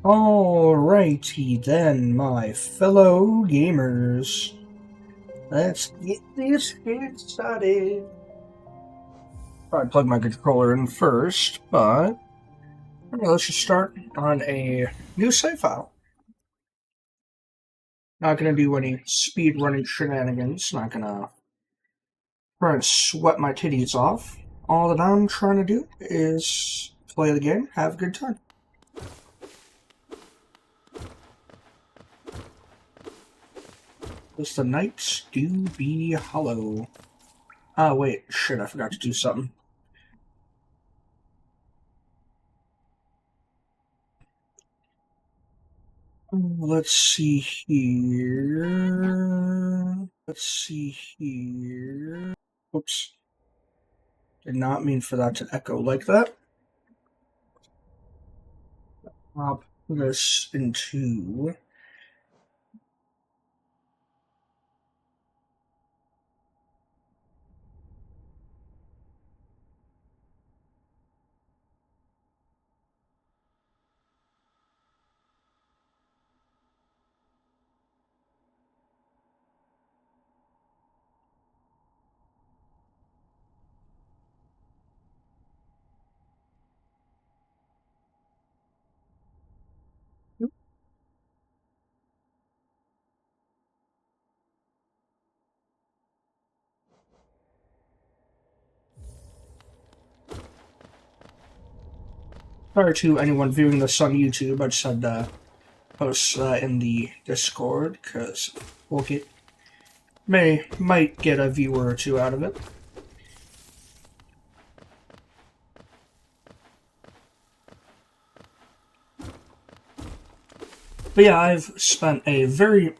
Alrighty then, my fellow gamers. Let's get this game started. Probably plug my controller in first, but let's just start on a new save file. Not gonna do any speed running shenanigans, not gonna try and sweat my titties off. All that I'm trying to do is play the game, have a good time. Does the nights do be hollow? Ah, wait, shit, I forgot to do something. Let's see here. Oops. Did not mean for that to echo like that. Pop this into... Sorry to anyone viewing this on YouTube, I just had to post that in the Discord, because we'll might get a viewer or two out of it. But yeah, I've spent a very...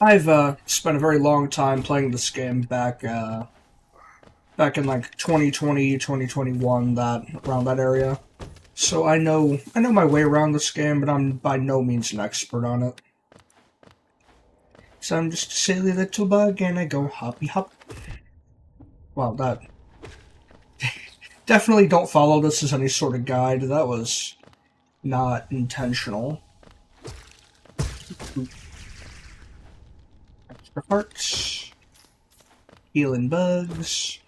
I've spent a very long time playing this game back in like 2020, 2021, around that area. So I know my way around this game, but I'm by no means an expert on it. So I'm just a silly little bug, and I go hoppy hop. Wow, that... Definitely don't follow this as any sort of guide. That was not intentional. Extra parts. Healing bugs.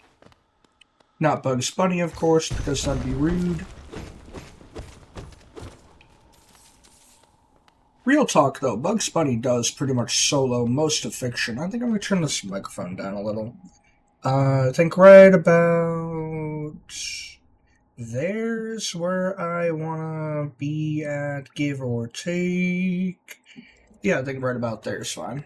Not Bugs Bunny, of course, because that'd be rude. Real talk, though, Bugs Bunny does pretty much solo most of Fiction. I think I'm going to turn this microphone down a little. I think right about... There's where I want to be at, give or take. Yeah, I think right about there is fine.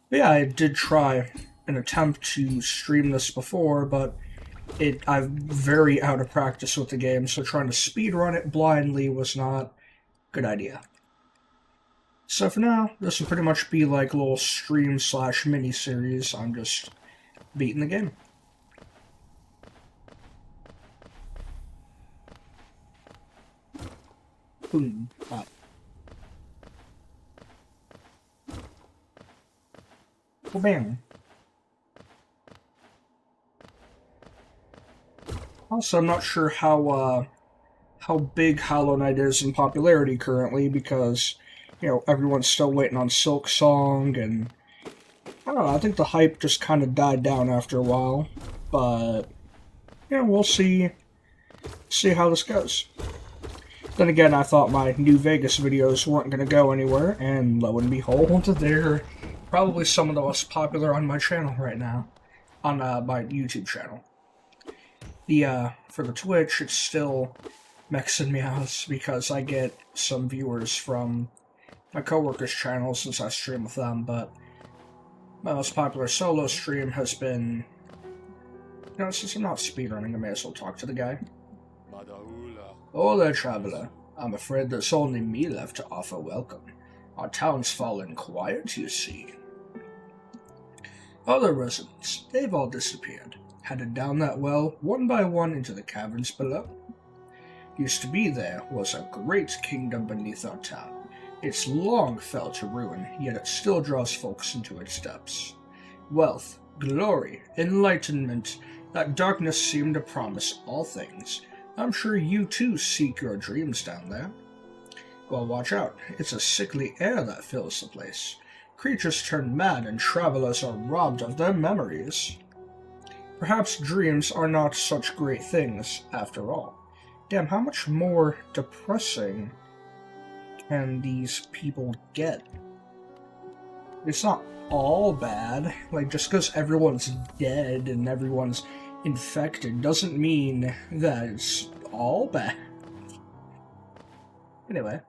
Yeah, I did try an attempt to stream this before, but I'm very out of practice with the game, so trying to speedrun it blindly was not a good idea. So for now, this will pretty much be like a little stream/mini-series. I'm just beating the game. Boom. Wow. Bam. Also, I'm not sure how big Hollow Knight is in popularity currently, because, you know, everyone's still waiting on Silk Song, and I don't know, I think the hype just kind of died down after a while, but, you know, we'll see how this goes. Then again, I thought my New Vegas videos weren't going to go anywhere, and lo and behold, they're probably some of the most popular on my channel right now, on my YouTube channel. For the Twitch, it's still Mechs and Meows, because I get some viewers from my coworkers' channels since I stream with them, but my most popular solo stream has been... You know, since I'm not speedrunning, I may as well talk to the guy. Oh there, traveler. I'm afraid there's only me left to offer welcome. Our town's fallen quiet, you see. Other residents, they've all disappeared, headed down that well, one by one into the caverns below. Used to be there was a great kingdom beneath our town, It's long fell to ruin, yet it still draws folks into its depths. Wealth, glory, enlightenment, that darkness seemed to promise all things. I'm sure you too seek your dreams down there. Well, watch out. It's a sickly air that fills the place. Creatures turn mad and travelers are robbed of their memories. Perhaps dreams are not such great things, after all. Damn, how much more depressing can these people get? It's not all bad. Like, just because everyone's dead and everyone's infected doesn't mean that it's all bad. Anyway.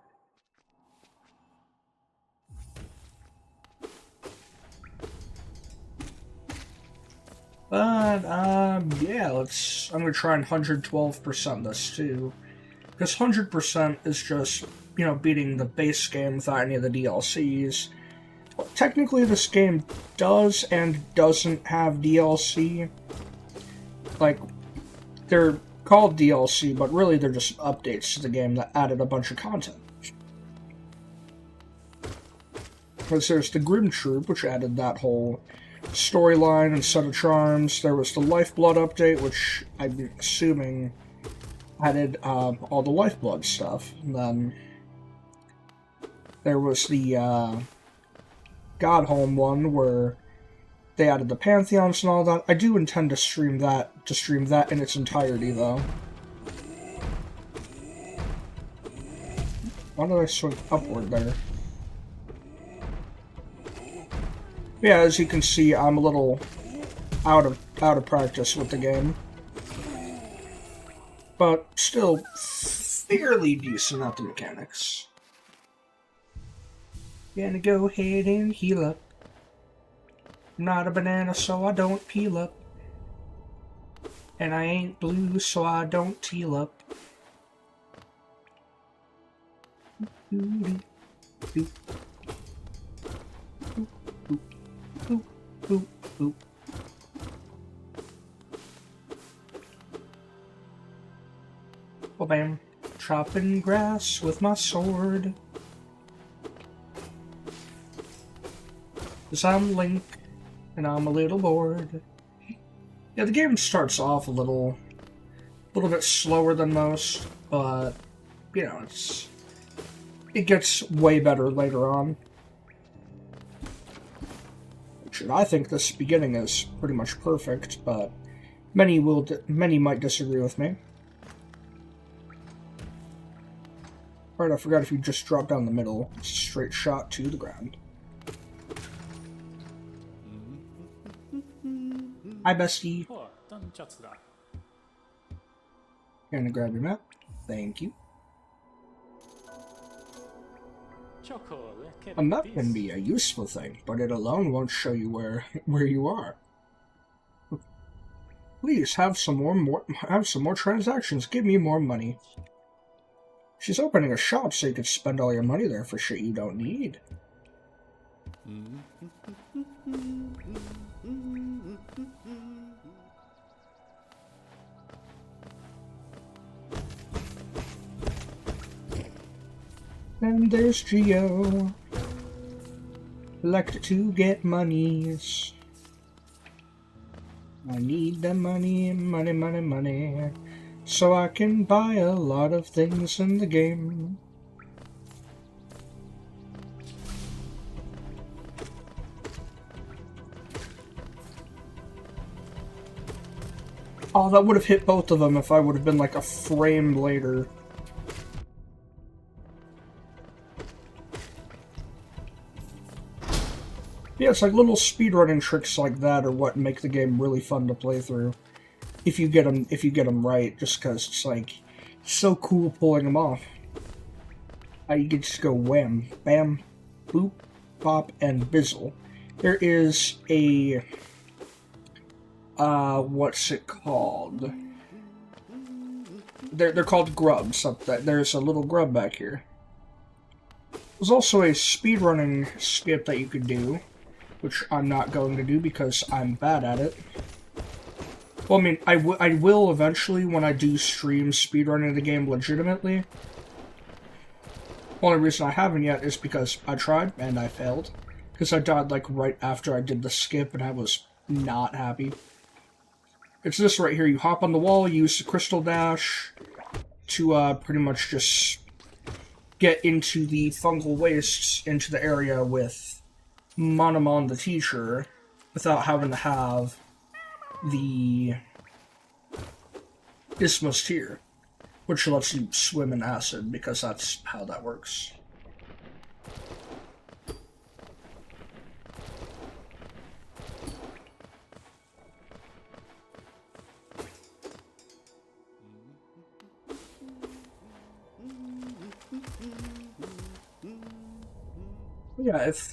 But, yeah, I'm gonna try and 112% this, too. Because 100% is just, beating the base game without any of the DLCs. Well, technically, this game does and doesn't have DLC. Like, they're called DLC, but really they're just updates to the game that added a bunch of content. Because there's the Grim Troop, which added that whole storyline and set of charms. There was the Lifeblood update, which I'm assuming added all the Lifeblood stuff. And then there was the Godhome one, where they added the Pantheons and all that. I do intend to stream that in its entirety, though. Why did I swing upward there? Yeah, as you can see, I'm a little out of practice with the game, but still fairly decent at the mechanics. Gonna go ahead and heal up. I'm not a banana, so I don't peel up, and I ain't blue, so I don't teal up. Boop, boop. Well, bam. Chopping grass with my sword. 'Cause I'm Link, and I'm a little bored. Yeah, the game starts off a little bit slower than most, but, it gets way better later on. I think this beginning is pretty much perfect, but many might disagree with me. Right, I forgot if you just drop down the middle, it's a straight shot to the ground. Hi, bestie. Gonna grab your map. Thank you. A map can be a useful thing, but it alone won't show you where you are. Please have some more transactions. Give me more money. She's opening a shop so you could spend all your money there for shit you don't need. And there's Geo. Like to get monies. I need the money, money, money, money, so I can buy a lot of things in the game. Oh, that would have hit both of them if I would have been like a frame later. Yeah, it's like little speedrunning tricks like that are what make the game really fun to play through. If you get them right, just because it's like so cool pulling them off. You can just go wham, bam, boop, pop, and bizzle. There is a what's it called? They're called grubs. There's a little grub back here. There's also a speedrunning skip that you could do, which I'm not going to do because I'm bad at it. Well, I mean, I will eventually when I do stream speedrunning the game legitimately. Only reason I haven't yet is because I tried and I failed. Because I died like right after I did the skip and I was not happy. It's this right here. You hop on the wall, use the crystal dash to pretty much just get into the fungal wastes into the area with Monomon the teacher without having to have the Isthmus tier, which lets you swim in acid because that's how that works. Yeah, if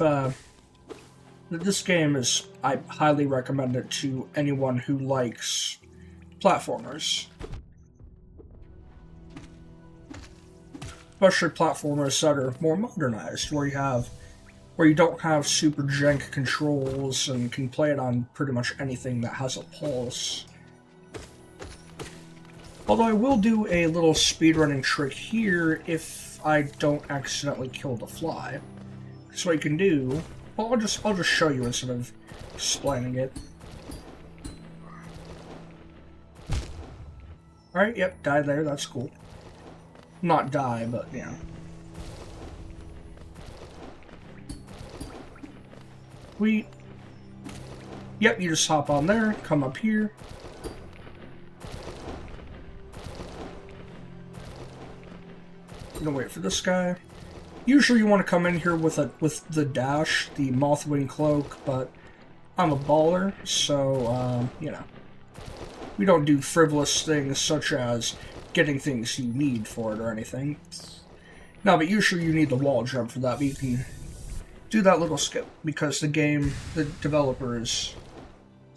this game is, I highly recommend it to anyone who likes platformers. Especially platformers that are more modernized, where you don't have super jank controls and can play it on pretty much anything that has a pulse. Although I will do a little speedrunning trick here if I don't accidentally kill the fly. So what you can do, well, I'll just show you instead of explaining it. Alright, yep, die there, that's cool. Not die, but yeah. Yep, you just hop on there, come up here. Gonna wait for this guy. Usually you want to come in here with the dash, the Mothwing Cloak, but I'm a baller, so, you know. We don't do frivolous things such as getting things you need for it or anything. No, but usually you need the wall jump for that, but you can do that little skip, because the developers,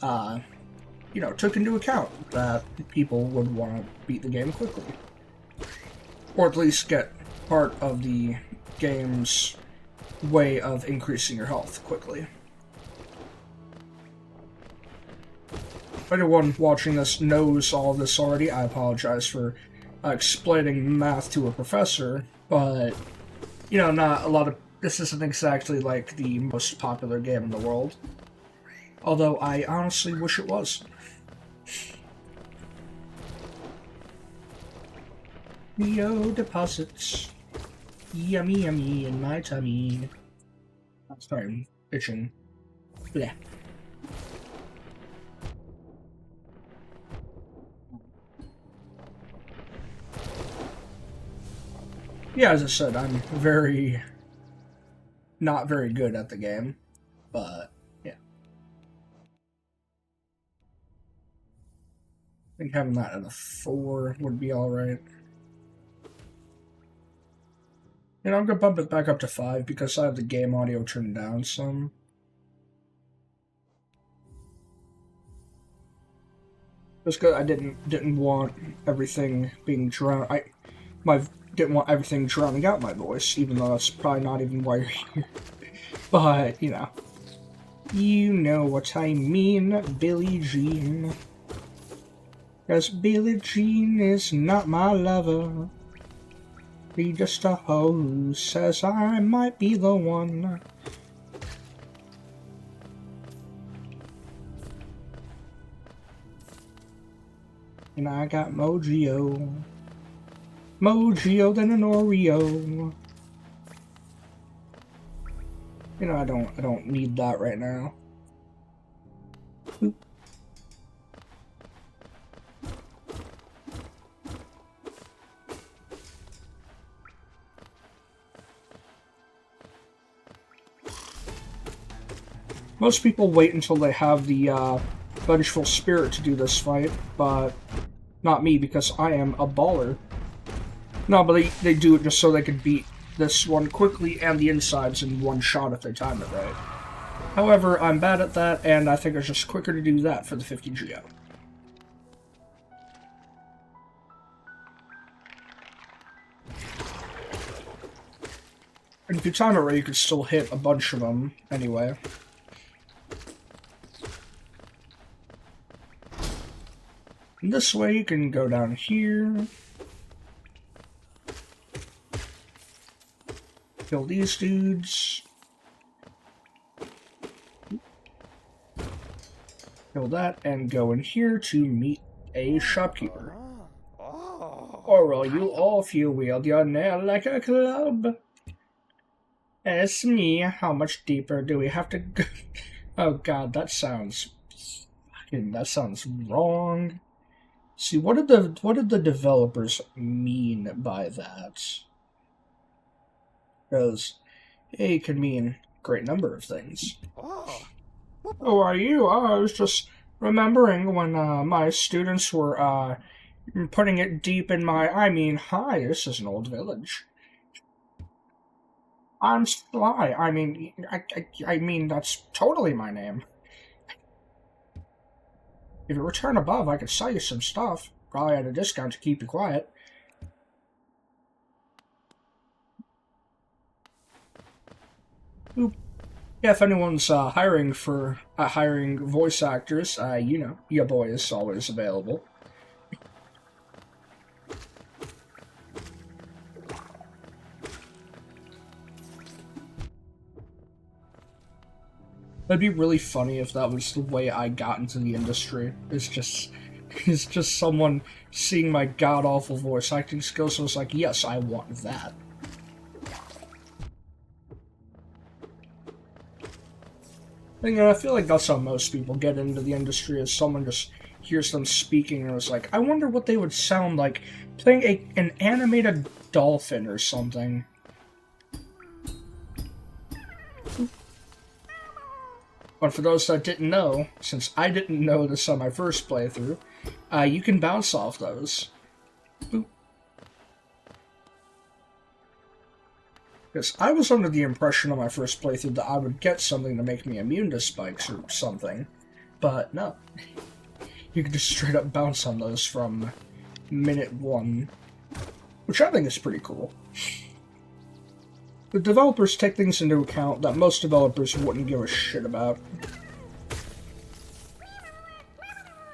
you know, took into account that people would want to beat the game quickly. Or at least get part of the game's way of increasing your health quickly. If anyone watching this knows all of this already, I apologize for explaining math to a professor, but, you know, not a lot of... This isn't exactly like the most popular game in the world. Although I honestly wish it was. Neo deposits. Yummy yummy in my tummy. Sorry, I'm itching. Bleh. Yeah, as I said, I'm not very good at the game, but yeah. I think having that at a 4 would be alright. And I'm gonna bump it back up to 5 because I have the game audio turned down some. Just because I didn't want everything being drowned. Didn't want everything drowning out my voice, even though that's probably not even why you're here. But you know what I mean, Billie Jean. 'Cause Billie Jean is not my lover. Be just a hoe who says I might be the one. And I got Mojo. Mojo than an Oreo. You know, I don't need that right now. Oop. Most people wait until they have the vengeful spirit to do this fight, but not me because I am a baller. No, but they do it just so they can beat this one quickly and the insides in one shot if they time it right. However, I'm bad at that, and I think it's just quicker to do that for the 50 Geo. And if you time it right, you can still hit a bunch of them anyway. And this way you can go down here. Kill these dudes. Kill that, and go in here to meet a shopkeeper. Or will you all few wield your nail like a club? It's me. How much deeper do we have to go? Oh god, that sounds wrong. See, what did the developers mean by that? Because it could mean a great number of things. Oh, are you? I was just remembering when my students were putting it deep in my... I mean, hi, this is an old village. I'm Sly. I mean, I mean, that's totally my name. If you return above, I could sell you some stuff. Probably at a discount to keep you quiet. Oop. Yeah, if anyone's hiring voice actors, you know, your boy is always available. That'd be really funny if that was the way I got into the industry. It's just someone seeing my god-awful voice acting skills and was like, yes, I want that. And, you know, I feel like that's how most people get into the industry, is someone just hears them speaking and was like, I wonder what they would sound like playing an animated dolphin or something. But for those that didn't know, since I didn't know this on my first playthrough, you can bounce off those. Boop. Because I was under the impression on my first playthrough that I would get something to make me immune to spikes or something. But no. You can just straight up bounce on those from minute 1. Which I think is pretty cool. The developers take things into account that most developers wouldn't give a shit about.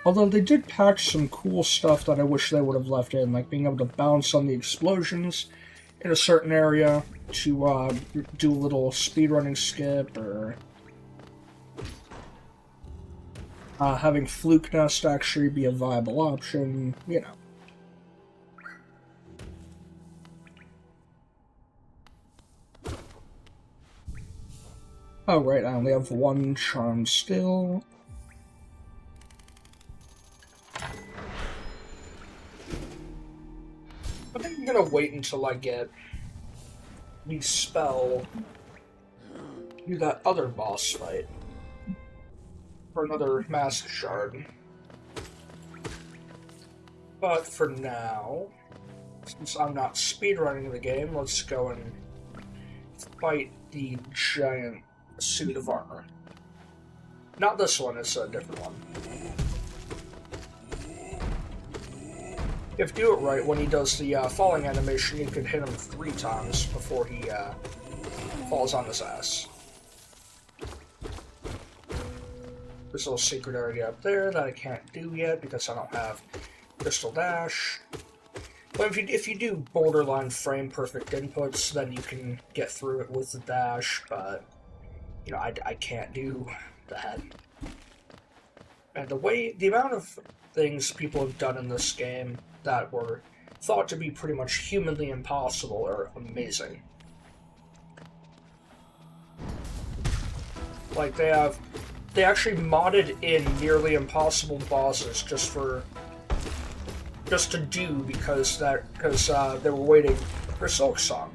Although they did patch some cool stuff that I wish they would have left in, like being able to bounce on the explosions in a certain area to do a little speedrunning skip, or having Fluke Nest actually be a viable option, you know. Oh, right, I only have 1 charm still. I think I'm gonna wait until I get the spell to do that other boss fight. For another Mask Shard. But for now, since I'm not speedrunning the game, let's go and fight the giant suit of armor. Not this one, it's a different one. If you do it right, when he does the falling animation, you can hit him 3 times before he falls on his ass. There's a little secret area up there that I can't do yet because I don't have Crystal Dash. But if you do borderline frame perfect inputs, then you can get through it with the dash, but you know, I can't do that. And the amount of things people have done in this game that were thought to be pretty much humanly impossible are amazing. Like, they actually modded in nearly impossible bosses just to do because they were waiting for Silksong.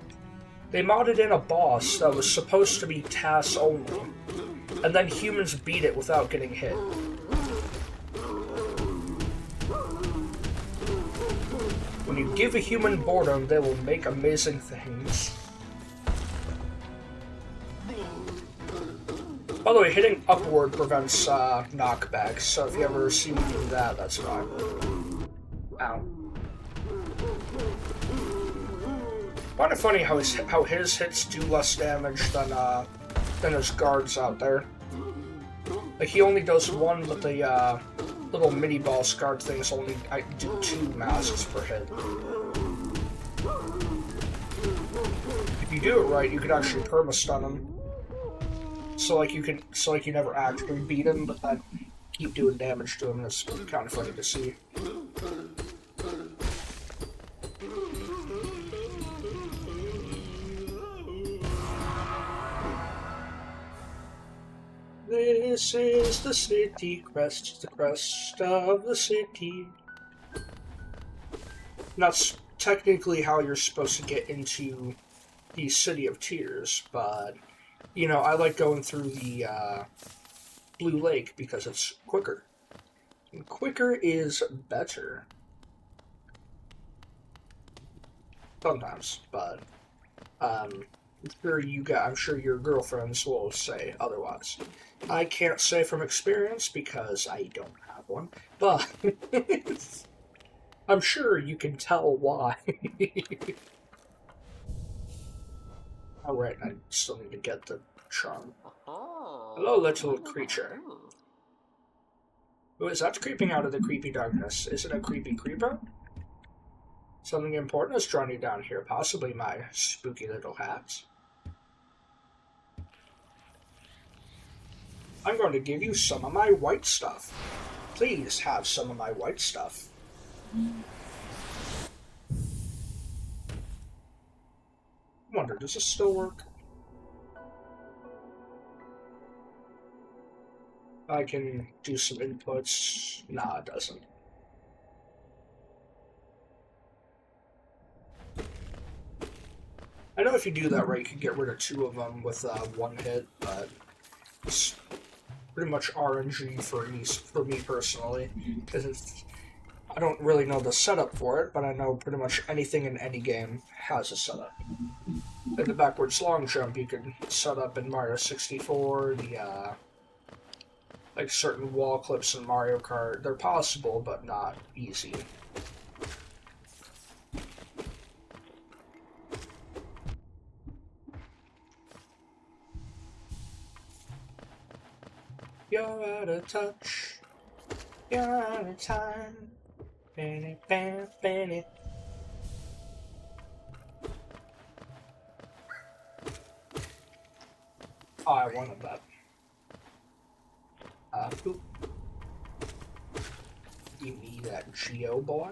They modded in a boss that was supposed to be TAS only, and then humans beat it without getting hit. When you give a human boredom, they will make amazing things. By the way, hitting upward prevents knockbacks, so if you ever see me do that, that's why. Ow. Kind of funny how his hits do less damage than his guards out there. Like, he only does 1, but the little mini boss guard things only do 2 masks per hit. If you do it right, you could actually perma-stun him. So like you never actually beat him, but then keep doing damage to him, and it's kind of funny to see. This is the city crest, the crest of the city. That's technically how you're supposed to get into the City of Tears, but, you know, I like going through the Blue Lake because it's quicker. And quicker is better. Sometimes, but I'm sure your girlfriends will say otherwise. I can't say from experience because I don't have one, but I'm sure you can tell why. Alright, I still need to get the charm. Hello, little creature. Who is that creeping out of the creepy darkness? Is it a creepy creeper? Something important has drawn you down here, possibly my spooky little hat. I'm going to give you some of my white stuff. Please have some of my white stuff. I wonder, does this still work? I can do some inputs. Nah, it doesn't. I know if you do that right, you can get rid of 2 of them with one hit, but it's pretty much RNG for me personally, because I don't really know the setup for it, but I know pretty much anything in any game has a setup. Like the backwards long jump, you can set up in Mario 64. The like certain wall clips in Mario Kart, they're possible, but not easy. You're out of touch. You're out of time. Benny, Benny, Benny. Oh, I wanted that. Boop. Give me that Geo boy.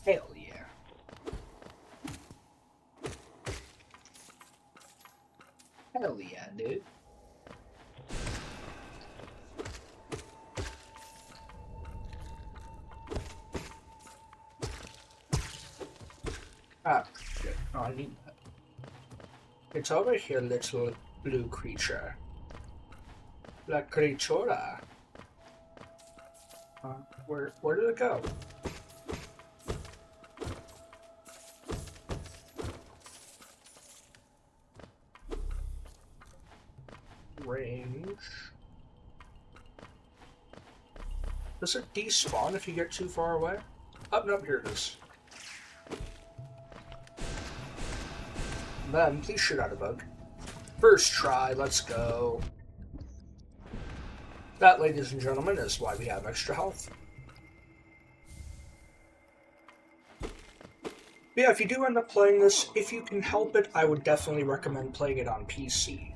Hell yeah. Hell yeah, dude. Ah, shit. Oh, I need that. It's over here, little blue creature. La creatura. Where did it go? Range. Does it despawn if you get too far away? Up and up, here it is. Then, please shoot out a bug. First try, let's go. That, ladies and gentlemen, is why we have extra health. But yeah, if you do end up playing this, if you can help it, I would definitely recommend playing it on PC.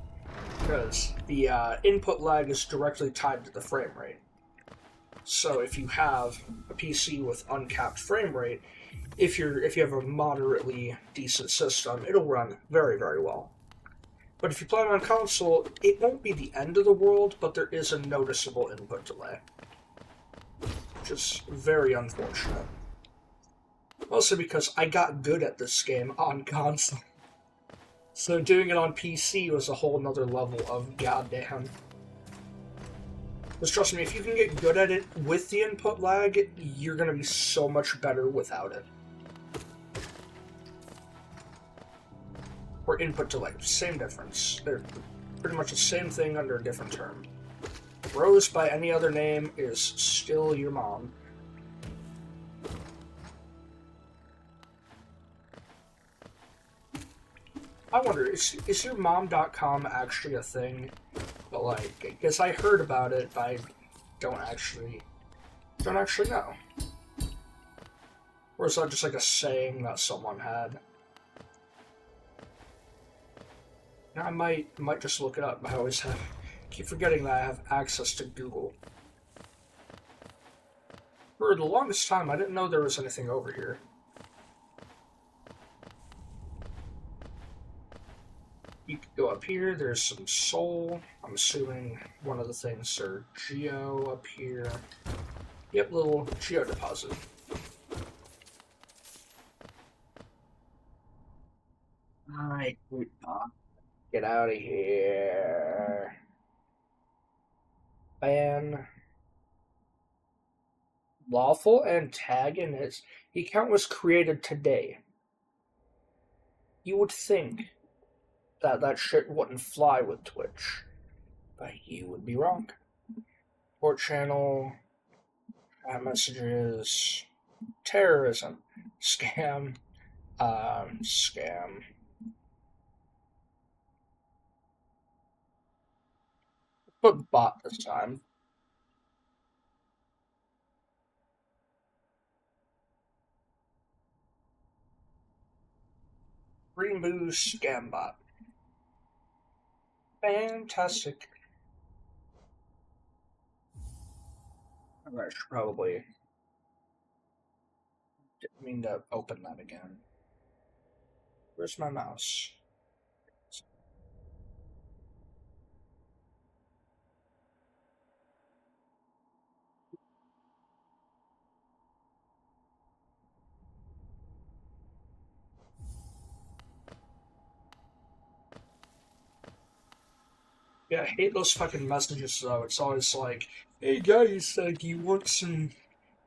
Because the input lag is directly tied to the frame rate. So if you have a PC with uncapped frame rate, if you have a moderately decent system, it'll run very, very well. But if you play it on console, it won't be the end of the world, but there is a noticeable input delay. Which is very unfortunate. Mostly because I got good at this game on console. So doing it on PC was a whole nother level of goddamn. Because trust me, if you can get good at it with the input lag, you're going to be so much better without it. Or input delay, same difference. They're pretty much the same thing under a different term. Rose by any other name is still your mom. I wonder, is your mom.com actually a thing? But like, because I heard about it, but I don't actually know. Or is that just like a saying that someone had? I might just look it up. I always keep forgetting that I have access to Google. For the longest time, I didn't know there was anything over here. You could go up here. There's some soul. I'm assuming one of the things are geo up here. Yep, little geo deposit. Alright, get out of here. Ban. Lawful antagonist. The account was created today. You would think that shit wouldn't fly with Twitch, but you would be wrong. Port channel, chat messages, terrorism, scam, scam. Put bot this time. Remove scam bot. Fantastic. I should probably didn't mean to open that again. Where's my mouse? Yeah, I hate those fucking messages though. It's always like, hey guys, do you want some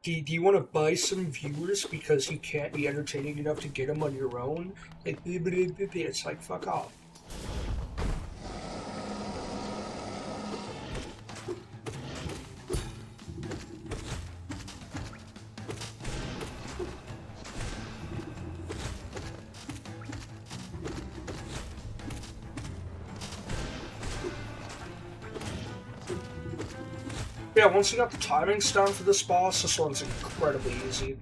do you want to buy some viewers because you can't be entertaining enough to get them on your own? Like, it's like, fuck off. Yeah, once you got the timings down for this boss, this one's incredibly easy.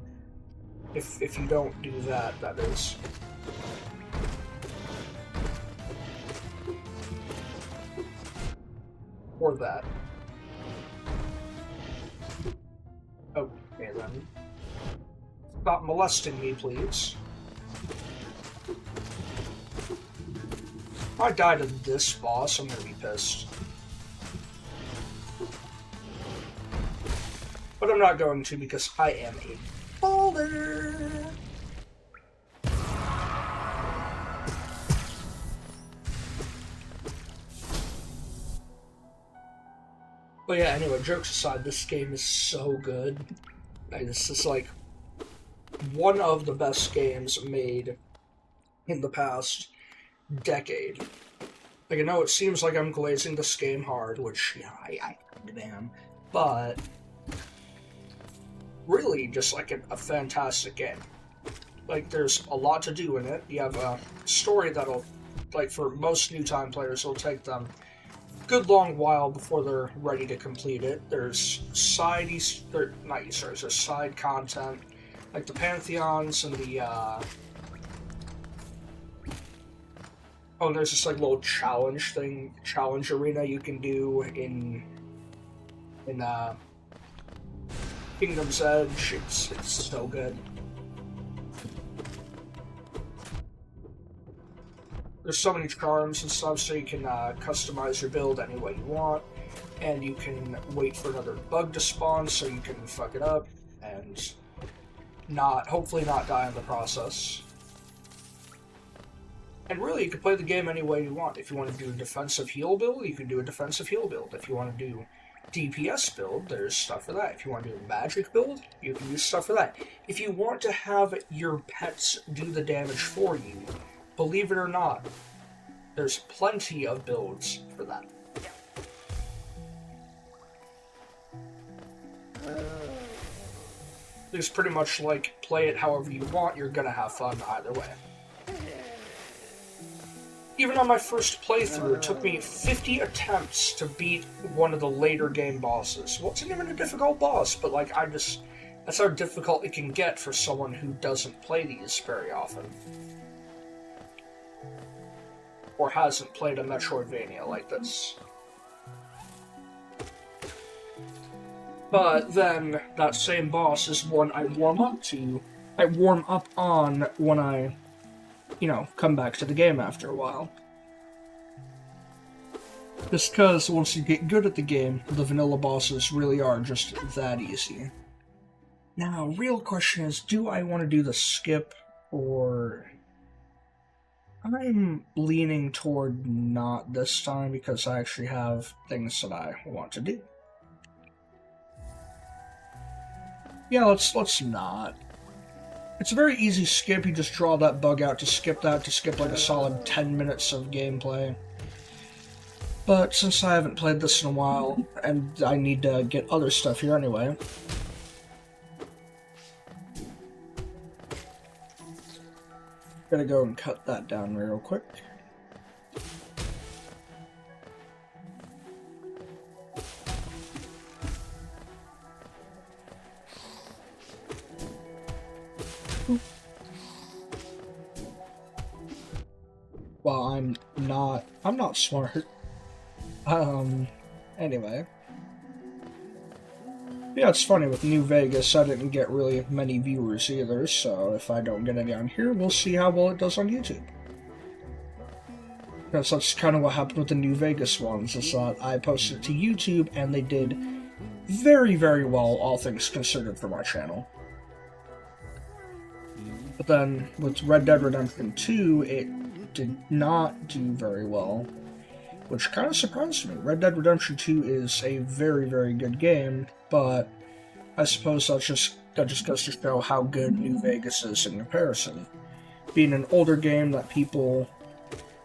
If you don't do that, that is. Or that. Okay then. Stop molesting me, please. If I die to this boss, I'm gonna be pissed. But I'm not going to because I am a baller. But yeah, anyway, jokes aside, this game is so good. This is like one of the best games made in the past decade. Like, I know it seems like I'm glazing this game hard, which, you know, I am, but really just like a fantastic game. Like, there's a lot to do in it. You have a story that'll, like, for most new time players, it'll take them a good long while before they're ready to complete it. There's side there's side content, like the Pantheons and the, oh, there's this, like, little challenge arena you can do in Kingdom's Edge. It's so good. There's so many charms and stuff, so you can customize your build any way you want, and you can wait for another bug to spawn so you can fuck it up and hopefully not die in the process. And really, you can play the game any way you want. If you want to do a defensive heal build, you can do a defensive heal build. If you want to do DPS build, there's stuff for that. If you want to do a magic build, you can use stuff for that. If you want to have your pets do the damage for you, believe it or not, there's plenty of builds for that. There's pretty much like, play it however you want, you're gonna have fun either way. even on my first playthrough, it took me 50 attempts to beat one of the later game bosses. Wasn't even a difficult boss, but like that's how difficult it can get for someone who doesn't play these very often. Or hasn't played a Metroidvania like this. But then, that same boss is one I warm up on when I, come back to the game after a while. Just because once you get good at the game, the vanilla bosses really are just that easy. Now, real question is, do I want to do the skip, or... I'm leaning toward not this time because I actually have things that I want to do. Yeah, let's not. It's a very easy skip. You just draw that bug out to skip like a solid 10 minutes of gameplay. But since I haven't played this in a while, and I need to get other stuff here anyway... Gotta go and cut that down real quick. Well, I'm not smart. Anyway. Yeah, it's funny, with New Vegas, I didn't get really many viewers either, so if I don't get any on here, we'll see how well it does on YouTube. Because that's kind of what happened with the New Vegas ones, is that I posted it to YouTube, and they did very, very well, all things considered, for my channel. But then, with Red Dead Redemption 2, it did not do very well, which kind of surprised me. Red Dead Redemption 2 is a very, very good game, but I suppose that just goes to show how good New Vegas is in comparison. Being an older game that people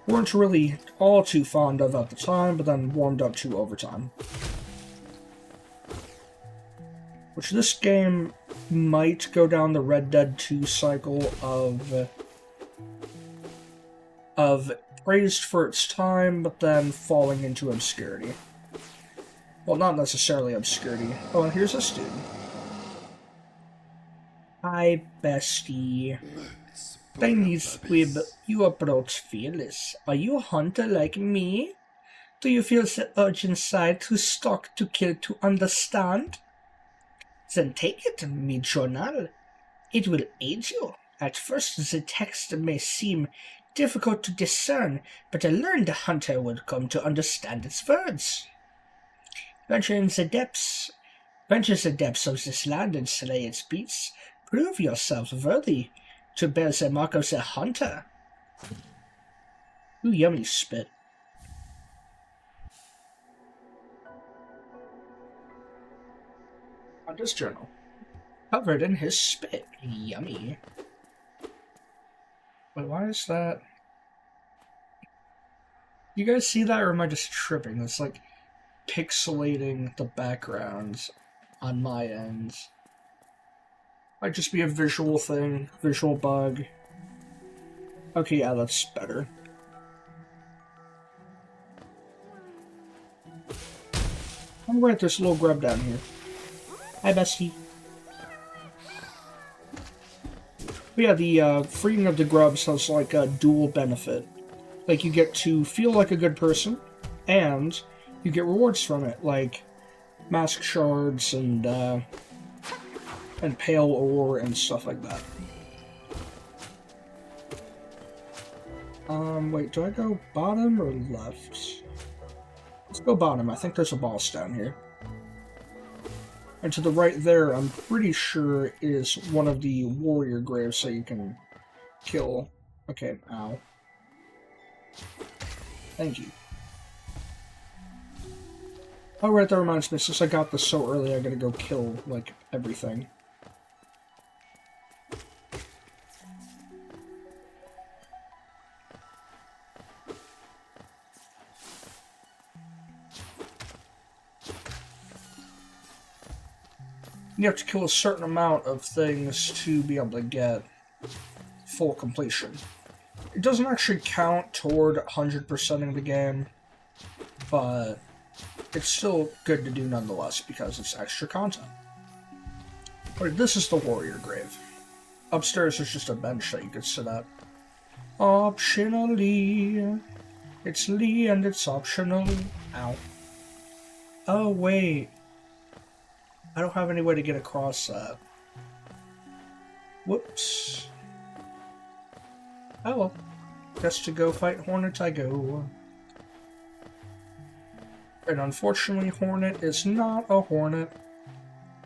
weren't really all too fond of at the time, but then warmed up to over time. Which this game might go down the Red Dead 2 cycle of praised for its time, but then falling into obscurity. Well, not necessarily obscurity. Oh, and here's this dude. Hi, bestie. Tiny squib, you approach fearless. Are you a hunter like me? Do you feel the urge inside to stalk, to kill, to understand? Then take it, me journal. It will aid you. At first, the text may seem difficult to discern, but a learned hunter will come to understand its words. Venture the depths of this land and slay its beasts. Prove yourself worthy to bear the mark of the hunter. Ooh, yummy spit. Hunter's journal. Covered in his spit. Yummy. Wait, why is that? You guys see that, or am I just tripping? It's like pixelating the backgrounds on my end. Might just be a visual thing, visual bug. Okay, yeah, that's better. Oh, right, there's a little grub down here. Hi, bestie. But yeah, the freeing of the grubs has like a dual benefit. Like, you get to feel like a good person, and you get rewards from it, like mask shards and pale ore and stuff like that. Wait, do I go bottom or left? Let's go bottom. I think there's a boss down here. And to the right there, I'm pretty sure is one of the warrior graves that you can kill. Okay, ow. Thank you. Oh, right, that reminds me, since I got this so early, I gotta go kill, like, everything. You have to kill a certain amount of things to be able to get full completion. It doesn't actually count toward 100%ing the game, but it's still good to do nonetheless because it's extra content. But this is the warrior grave. Upstairs there's just a bench that you could sit at. Optionally. It's Lee and it's optional. Ow. Oh, wait. I don't have any way to get across that. Whoops. Oh well. Guess to go fight Hornet I go. And unfortunately, Hornet is not a hornet.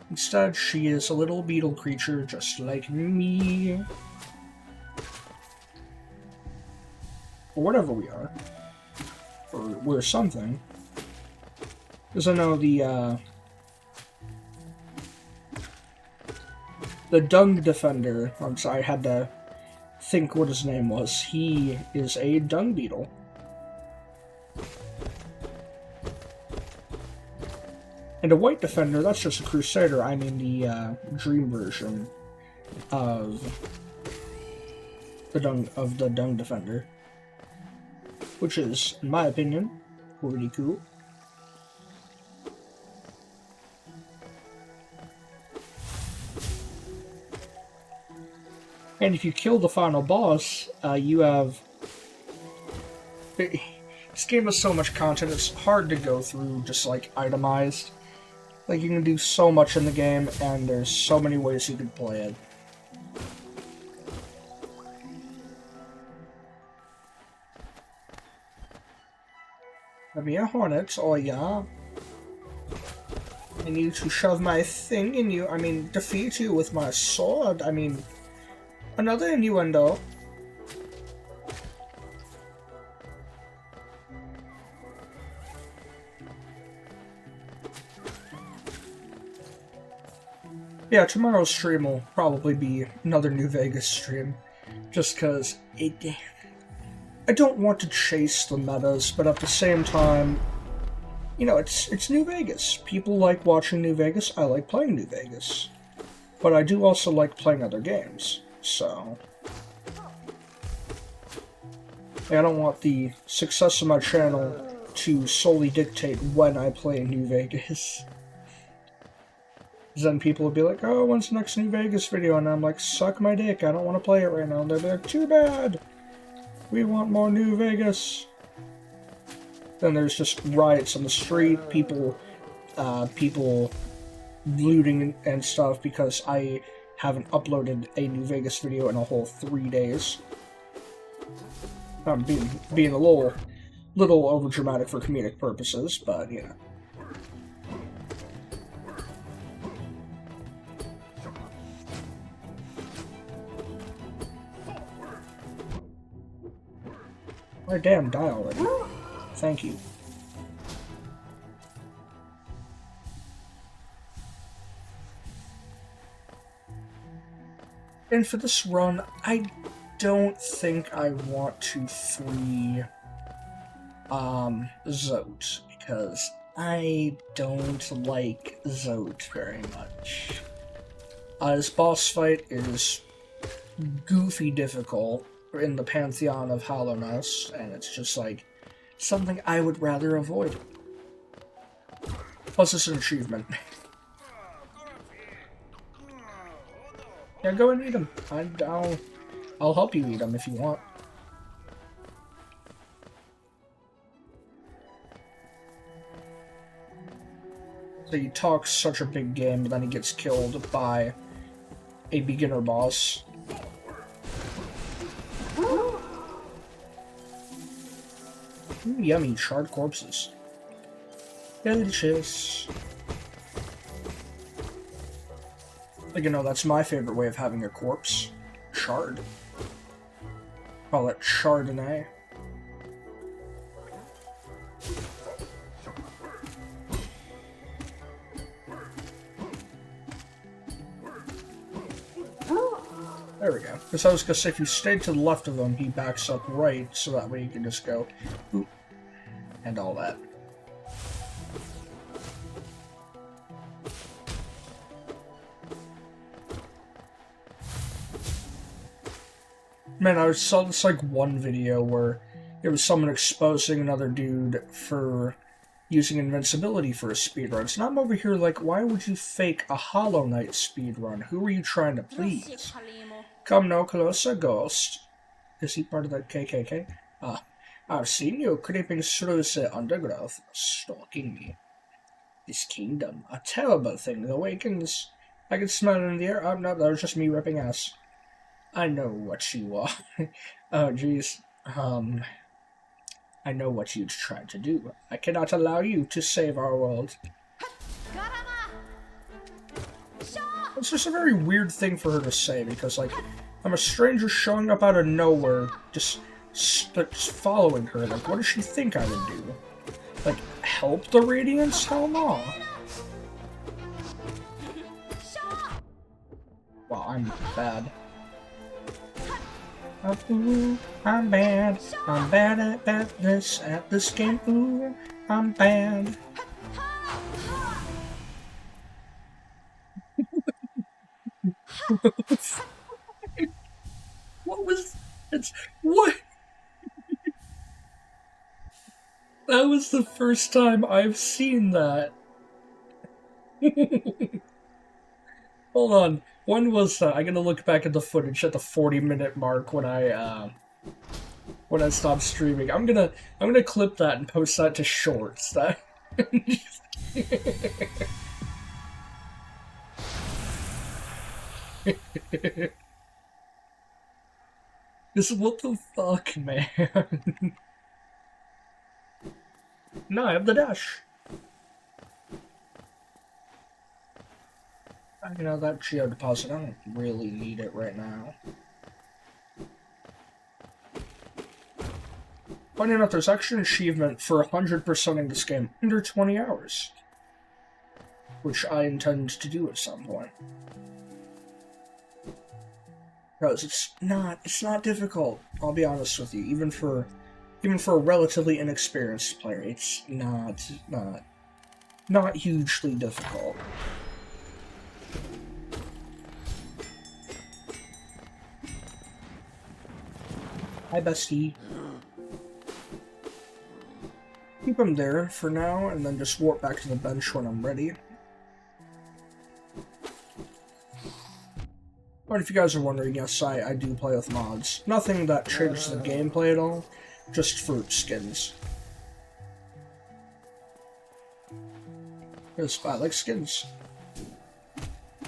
Instead, she is a little beetle creature just like me. Or whatever we are. Or we're something. Because I know the Dung Defender, I'm sorry, I had to think what his name was. He is a dung beetle. And a White Defender, that's just a Crusader. I mean the Dream version of the Dung Defender. Which is, in my opinion, pretty cool. And if you kill the final boss, you have... This game has so much content, it's hard to go through just, like, itemized. Like, you can do so much in the game, and there's so many ways you can play it. Let me a hornet, oh yeah. I need to shove my thing in you, I mean, defeat you with my sword, I mean... Another innuendo. Yeah, tomorrow's stream will probably be another New Vegas stream. Just because I don't want to chase the metas, but at the same time, you know, it's New Vegas. People like watching New Vegas, I like playing New Vegas. But I do also like playing other games, so... I don't want the success of my channel to solely dictate when I play New Vegas. Then people will be like, oh, when's the next New Vegas video? And I'm like, suck my dick, I don't want to play it right now. And they'll be like, too bad! We want more New Vegas! Then there's just riots on the street, people looting and stuff because I haven't uploaded a New Vegas video in a whole 3 days. I'm being a little overdramatic for comedic purposes, but you know. Oh, damn, die already. Thank you. And for this run, I don't think I want to free Zote, because I don't like Zote very much. His boss fight is goofy difficult in the pantheon of Hallownest, and it's just like something I would rather avoid. Plus it's an achievement. Yeah, go and eat them. I'll help you eat them if you want. So he talks such a big game, but then he gets killed by a beginner boss. Ooh, yummy, charred corpses. Delicious. Like, you know, that's my favorite way of having a corpse. Charred. Call it Chardonnay. There we go. Because I was going to say, if you stay to the left of him, he backs up right, so that way you can just go, oop, and all that. Man, I saw this like one video where it was someone exposing another dude for using invincibility for a speedrun. So I'm over here like, why would you fake a Hollow Knight speedrun? Who are you trying to please? Come no closer, ghost. Is he part of the KKK? I've seen you creeping through the undergrowth, stalking me. This kingdom, a terrible thing awakens. I can smell it in the air. Oh, no, that was just me ripping ass. I know what you are. Oh, jeez. I know what you'd try to do. I cannot allow you to save our world. It's just a very weird thing for her to say, because, like, I'm a stranger showing up out of nowhere, just following her. Like, what does she think I would do? Like, help the Radiants? Hell no. Wow, I'm bad. Ooh, I'm bad. I'm bad at this game. Ooh, I'm bad. What was what? That was the first time I've seen that. Hold on. When was that? I'm gonna look back at the footage at the 40-minute mark when I stopped streaming. I'm gonna clip that and post that to shorts. That this what the fuck, man? No, I have the dash. You know, that geo deposit, I don't really need it right now. Funny enough, there's actually an achievement for 100%ing this game under 20 hours. Which I intend to do at some point. Because it's not difficult, I'll be honest with you. Even for a relatively inexperienced player, it's not hugely difficult. Hi, bestie. Keep him there for now, and then just warp back to the bench when I'm ready. But if you guys are wondering, yes, I do play with mods. Nothing that changes the gameplay at all, just fruit skins. Because I like skins.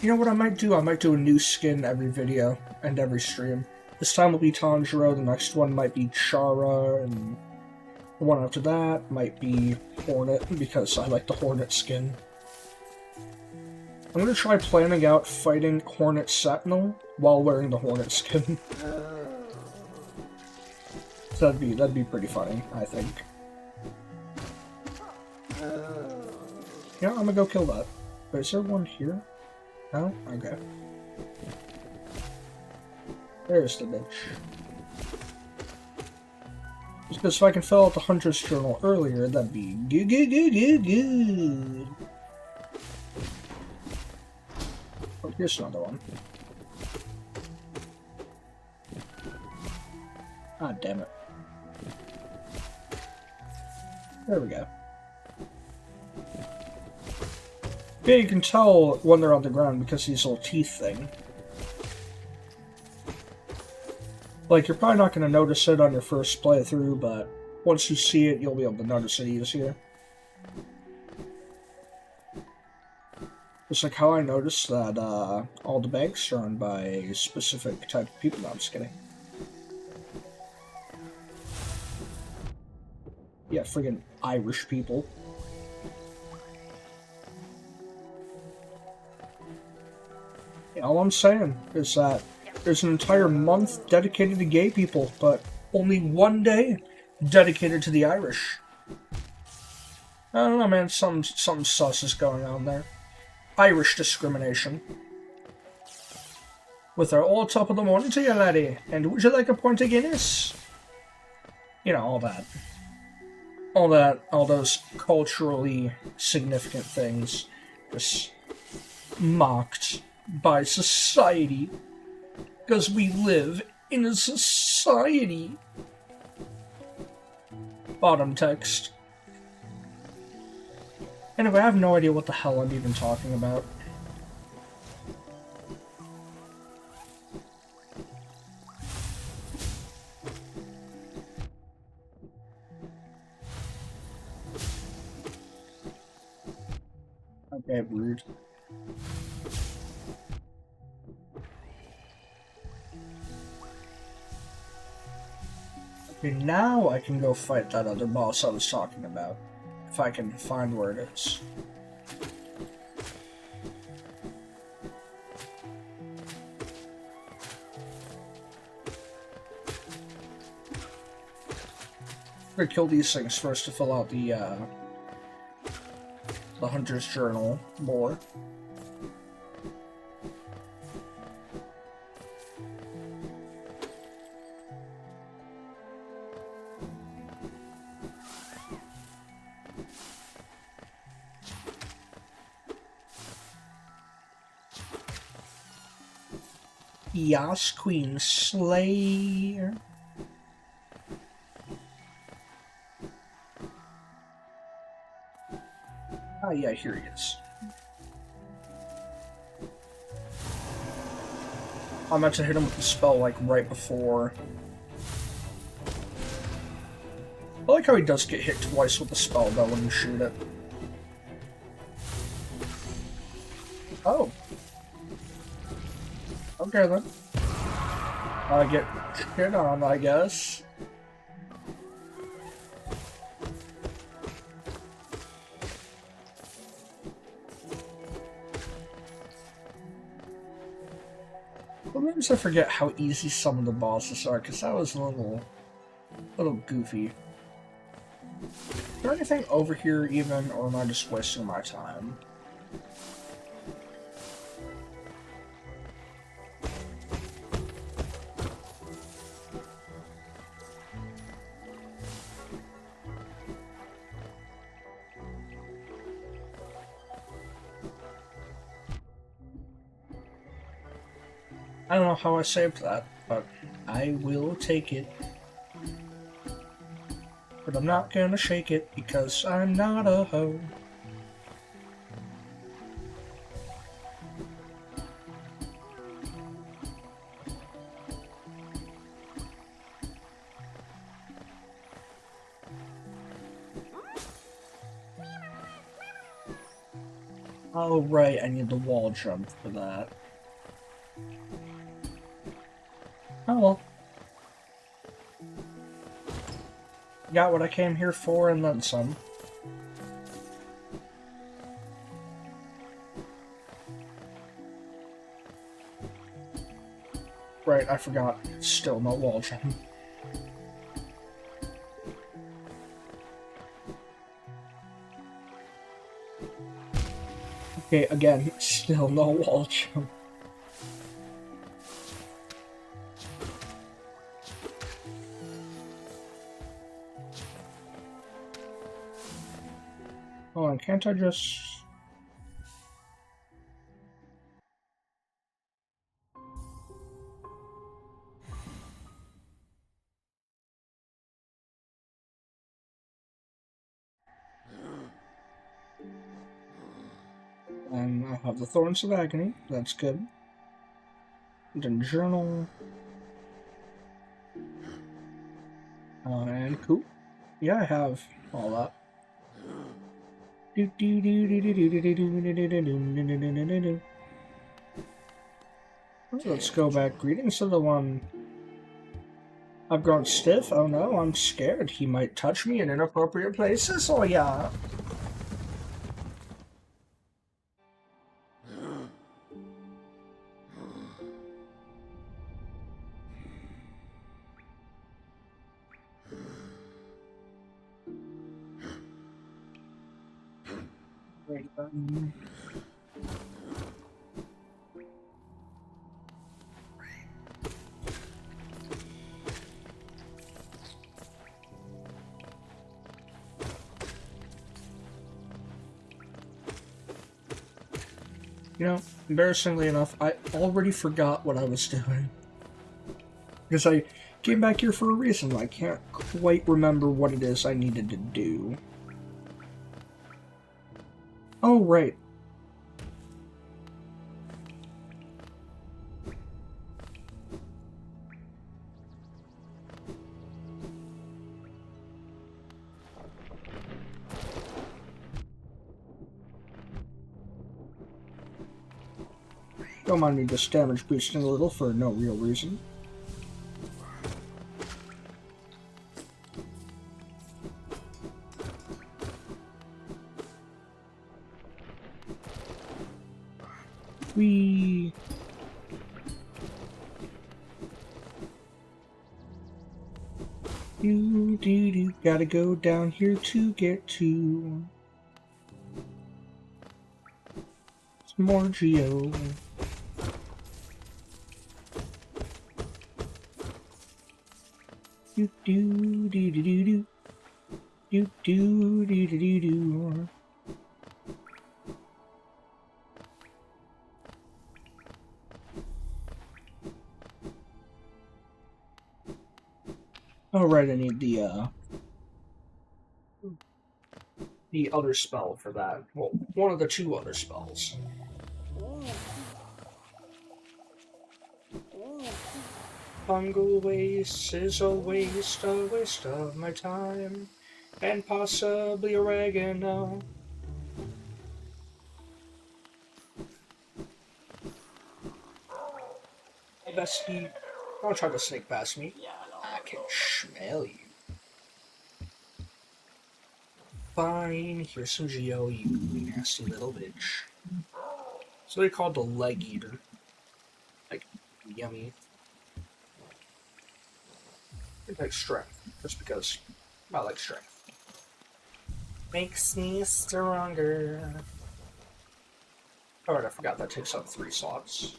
You know what I might do? I might do a new skin every video and every stream. This time will be Tanjiro, the next one might be Chara, and the one after that might be Hornet, because I like the Hornet skin. I'm gonna try planning out fighting Hornet Sentinel while wearing the Hornet skin. So that'd be pretty funny, I think. Yeah, I'm gonna go kill that. Wait, is there one here? No? Okay. There's the bitch. Just because if I can fill out the Hunter's Journal earlier, that'd be good. Oh, here's another one. Ah, damn it. There we go. Yeah, you can tell when they're on the ground because of these little teeth thing. Like, you're probably not going to notice it on your first playthrough, but once you see it, you'll be able to notice it easier. It's like how I noticed that all the banks are owned by a specific type of people. No, I'm just kidding. Yeah, friggin' Irish people. Yeah, all I'm saying is that there's an entire month dedicated to gay people, but only one day dedicated to the Irish. I don't know, man. Some sus is going on there. Irish discrimination. With our all top of the morning to you, laddie. And would you like a pint of Guinness? You know, all that. All those culturally significant things just mocked by society because we live in a society. Bottom text. Anyway, I have no idea what the hell I'm even talking about. Okay, rude. Okay, now I can go fight that other boss I was talking about. If I can find where it is. I'm gonna kill these things first to fill out the Hunter's Journal more. Yas Queen Slayer. Oh yeah, here he is. I meant to hit him with the spell like right before. I like how he does get hit twice with the spell though when you shoot it. Oh. Okay then. I get shit on, I guess. Sometimes I forget how easy some of the bosses are, because that was a little goofy. Is there anything over here even, or am I just wasting my time? I don't know how I saved that, but I will take it. But I'm not gonna shake it because I'm not a hoe. Oh right, I need the wall jump for that. Oh well. Got what I came here for and then some. Right, I forgot. Still no wall jump. Okay, again, still no wall jump. Hold on, can't I just... And I have the Thorns of Agony, that's good. Then Journal. And cool. Yeah, I have all that. Let's go back. Greetings to the one. I've grown stiff. Oh no, I'm scared. He might touch me in inappropriate places. Oh yeah. You know, embarrassingly enough, I already forgot what I was doing. Because I came back here for a reason. I can't quite remember what it is I needed to do. Oh, right. Don't mind me just damage boosting a little for no real reason. Whee! Do, gotta go down here to get to some more Geo. Do do do do do do do do do do do do. Oh right, I need the other spell for that. Well, one of the two other spells. Fungal waste is a waste of my time, and possibly oregano. Hey, bestie, don't try to sneak past me. I can smell you. Fine, here's some Geo, you nasty little bitch. So they're called the leg eater. Like, yummy. It's like strength, just because I like strength. Makes me stronger. Alright, I forgot that takes up 3 slots.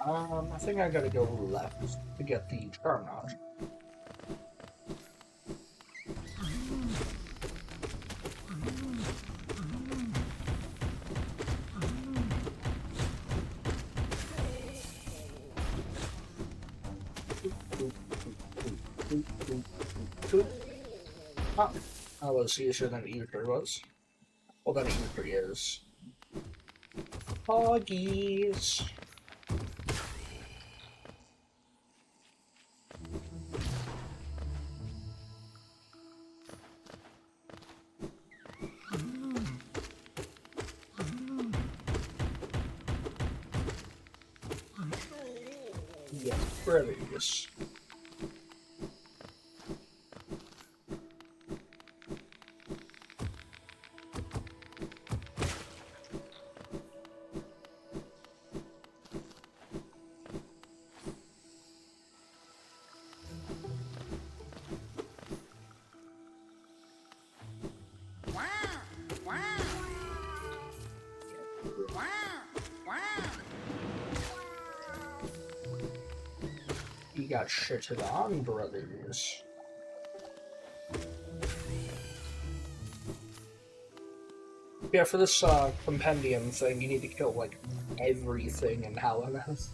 I think I gotta go left to get the Charm Notch. Ah, that was easier than Ether was. Well, that Ether is. Hoggies. Yeah, brilliant. You got shitted on, brothers. Yeah, for this compendium thing, you need to kill like everything in Hallownest.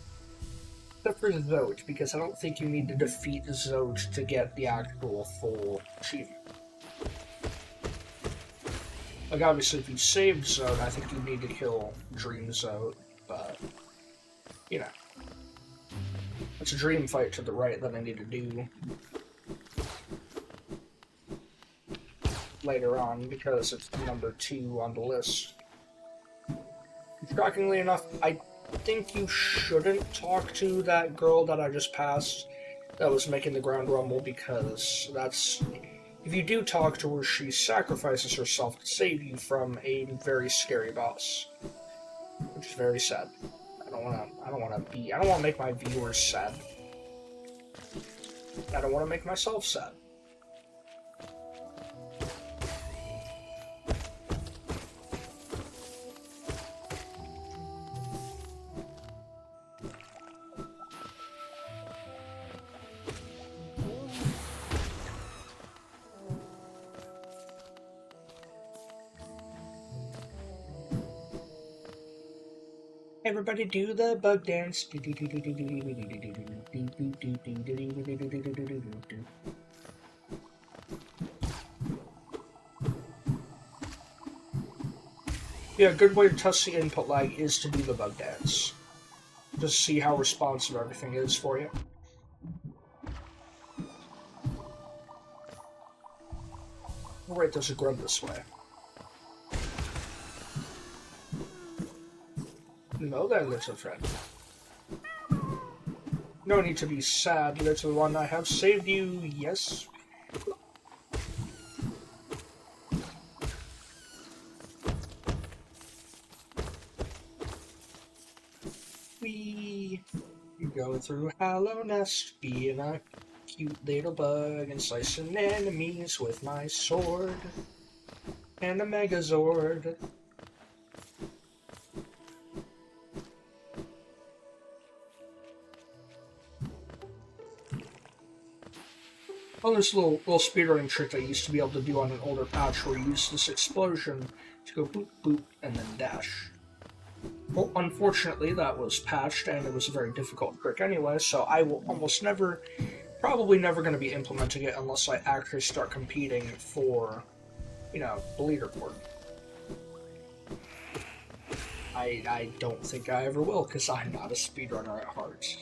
Except for Zote, because I don't think you need to defeat Zote to get the actual full achievement. Like, obviously, if you save Zote, I think you need to kill Dream Zote, but, you know. It's a dream fight to the right that I need to do later on, because it's number 2 on the list. Shockingly enough, I think you shouldn't talk to that girl that I just passed that was making the ground rumble, because that's... If you do talk to her, she sacrifices herself to save you from a very scary boss. Which is very sad. I don't wanna make my viewers sad. I don't wanna make myself sad. Everybody do the bug dance. Yeah, a good way to test the input lag is to do the bug dance. Just see how responsive everything is for you. Alright, there's a grub this way. No, there, little friend. No need to be sad, little one. I have saved you, yes. We go through Hollow Nest, being a cute little bug and slicing enemies with my sword and a Megazord. Oh, this little speedrunning trick I used to be able to do on an older patch where you use this explosion to go boop boop and then dash. Well, unfortunately, that was patched and it was a very difficult trick anyway, so I will almost never, probably never going to be implementing it unless I actually start competing for, you know, the leaderboard. I don't think I ever will, because I'm not a speedrunner at heart.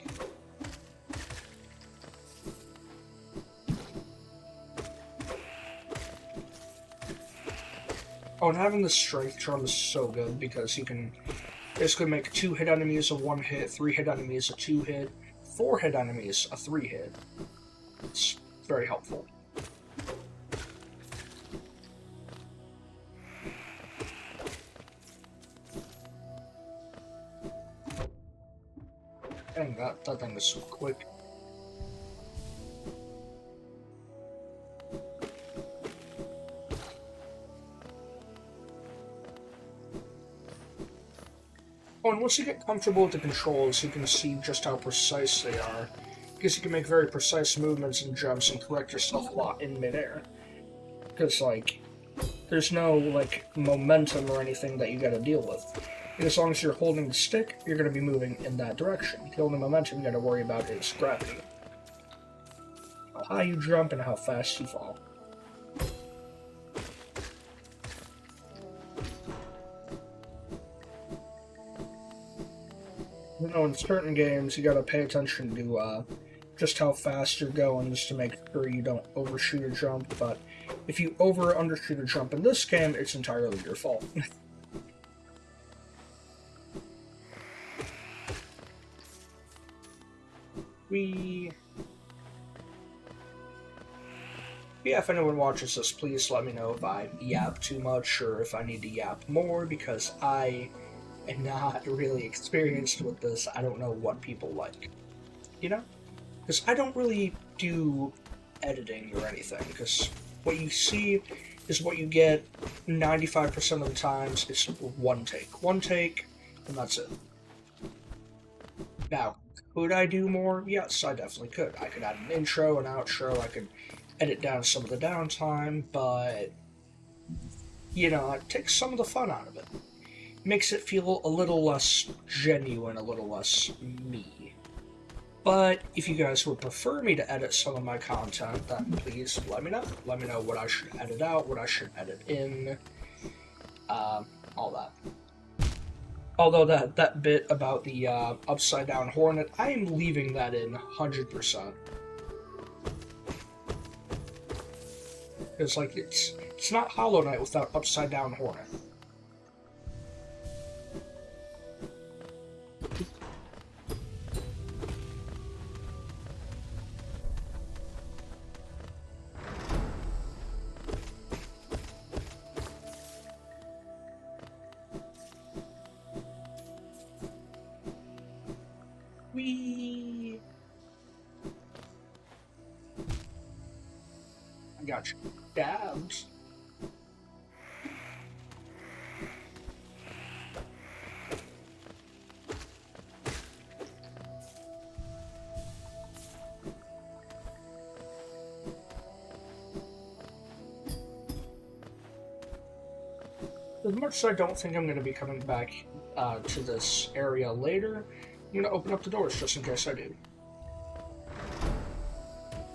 Oh, and having the strength charm is so good because you can basically make 2-hit enemies a 1-hit, 3-hit enemies a 2-hit, 4-hit enemies a 3-hit. It's very helpful. Dang, that thing is so quick. Oh, and once you get comfortable with the controls, you can see just how precise they are. Because you can make very precise movements and jumps and correct yourself a lot in midair. Because, like, there's no, like, momentum or anything that you gotta deal with. And as long as you're holding the stick, you're gonna be moving in that direction. The only momentum you gotta worry about is gravity. How high you jump and how fast you fall. You know, in certain games, you gotta pay attention to just how fast you're going, just to make sure you don't overshoot a jump. But if you over or undershoot a jump in this game, it's entirely your fault. Yeah, if anyone watches this, please let me know if I yap too much or if I need to yap more, because I am not really experienced with this. I don't know what people like, you know? Because I don't really do editing or anything, because what you see is what you get 95% of the times. It's one take, and that's it. Now, could I do more? Yes, I definitely could. I could add an intro, an outro, I could edit down some of the downtime, but, you know, it takes some of the fun out of it. Makes it feel a little less genuine, a little less me. But if you guys would prefer me to edit some of my content, then please let me know. Let me know what I should edit out, what I should edit in, all that. Although that bit about the upside down hornet, I am leaving that in 100%. It's like it's not Hollow Knight without upside down hornet. Whee! I got you. Dabs. As much as I don't think I'm going to be coming back to this area later, I'm gonna open up the doors just in case I do.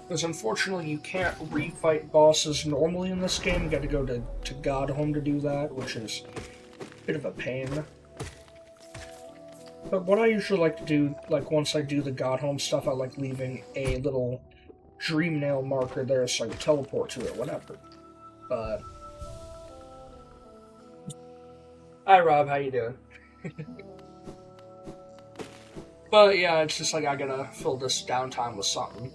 Because unfortunately you can't refight bosses normally in this game, you gotta go to Godhome to do that, which is a bit of a pain. But what I usually like to do, like once I do the Godhome stuff, I like leaving a little Dreamnail marker there so I can teleport to it whenever. But... Hi Rob, how you doing? But yeah, it's just like I gotta fill this downtime with something.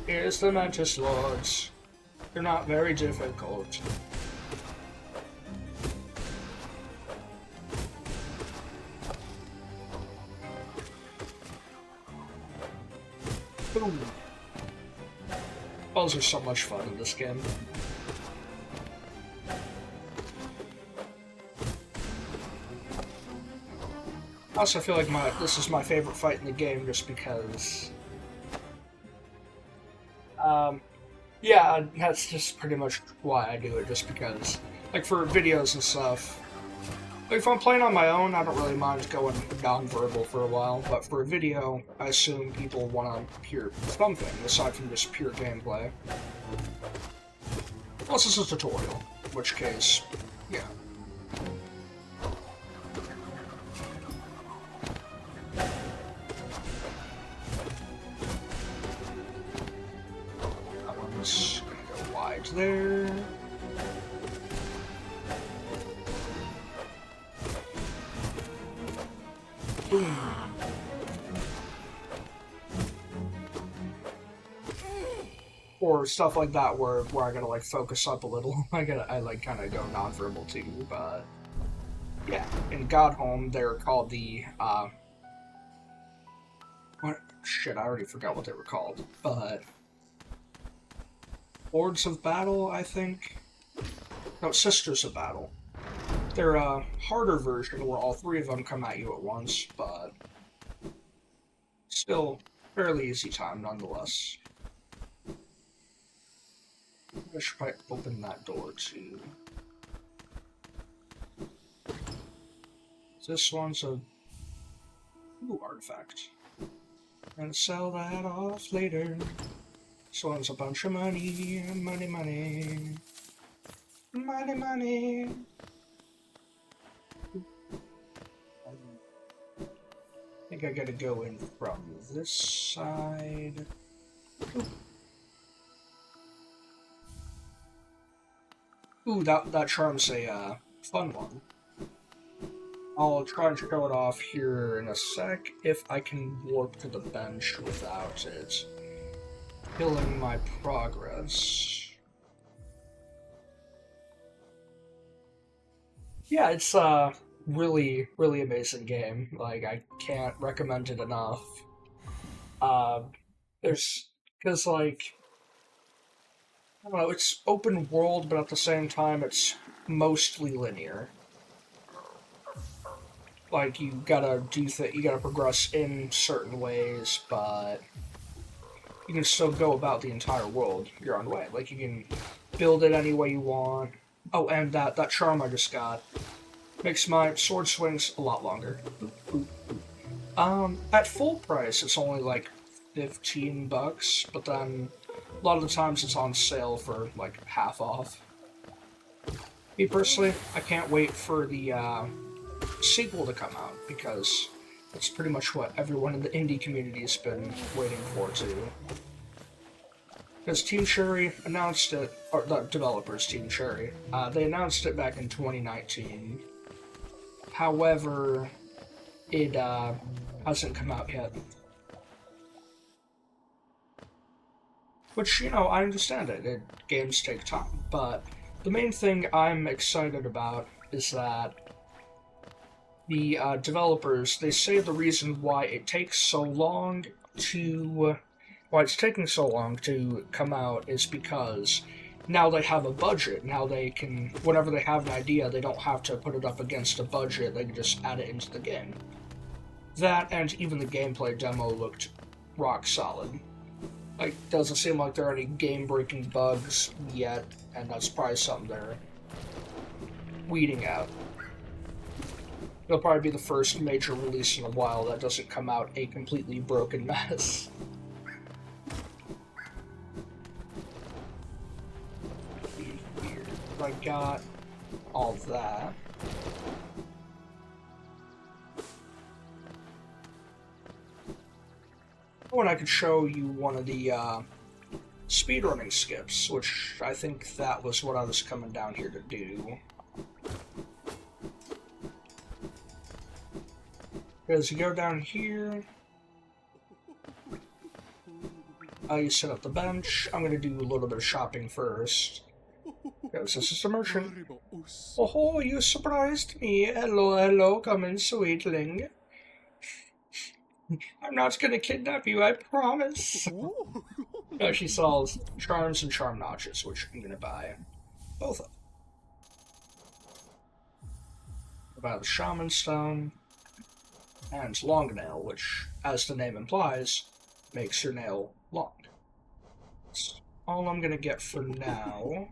Here's the Mantis Lords. They're not very difficult. Boom. Those are so much fun in this game. I also feel like this is my favorite fight in the game just because... yeah, that's just pretty much why I do it, just because, like, for videos and stuff, like, if I'm playing on my own, I don't really mind going non-verbal for a while, but for a video, I assume people want to hear something aside from just pure gameplay. Unless it's a tutorial, in which case, yeah. Just gonna go wide there. Boom. Or stuff like that where I gotta like focus up a little. I like kind of go non-verbal too, but yeah. In Godhome, they're called the what? Shit, I already forgot what they were called, but. Lords of Battle, I think? No, Sisters of Battle. They're a harder version where all three of them come at you at once, but still fairly easy time nonetheless. I should probably open that door too. This one's a new artifact. And sell that off later. This one's a bunch of money, money, money, money, money. I think I gotta go in from this side. Ooh, that charm's a fun one. I'll try and show it off here in a sec if I can warp to the bench without it killing my progress. Yeah, it's a really, really amazing game. Like, I can't recommend it enough. Because, like, I don't know, it's open world, but at the same time, it's mostly linear. Like, you gotta you gotta progress in certain ways, but you can still go about the entire world your own way. Like, you can build it any way you want. Oh, and that charm I just got makes my sword swings a lot longer. At full price, it's only like $15, but then a lot of the times it's on sale for like half off. Me personally, I can't wait for the sequel to come out because that's pretty much what everyone in the indie community has been waiting for too. Because Team Cherry announced it, or the developers, Team Cherry, they announced it back in 2019. However, it hasn't come out yet. Which, you know, I understand it. Games take time. But the main thing I'm excited about is that the developers, they say the reason why it takes so long to... why it's taking so long to come out is because now they have a budget. Now they can, whenever they have an idea, they don't have to put it up against a budget. They can just add it into the game. That, and even the gameplay demo looked rock solid. Like, doesn't seem like there are any game-breaking bugs yet, and that's probably something they're weeding out. It'll probably be the first major release in a while that doesn't come out a completely broken mess. I got all that. Oh, and I could show you one of the speedrunning skips, which I think that was what I was coming down here to do. Because you go down here, you set up the bench. I'm going to do a little bit of shopping first. Because this is a merchant. Oh, you surprised me. Hello, hello, come in, sweetling. I'm not going to kidnap you, I promise. No, she sells charms and charm notches, which I'm going to buy both of them. I'll buy the shaman stone and long nail, which, as the name implies, makes your nail long. That's all I'm going to get for now.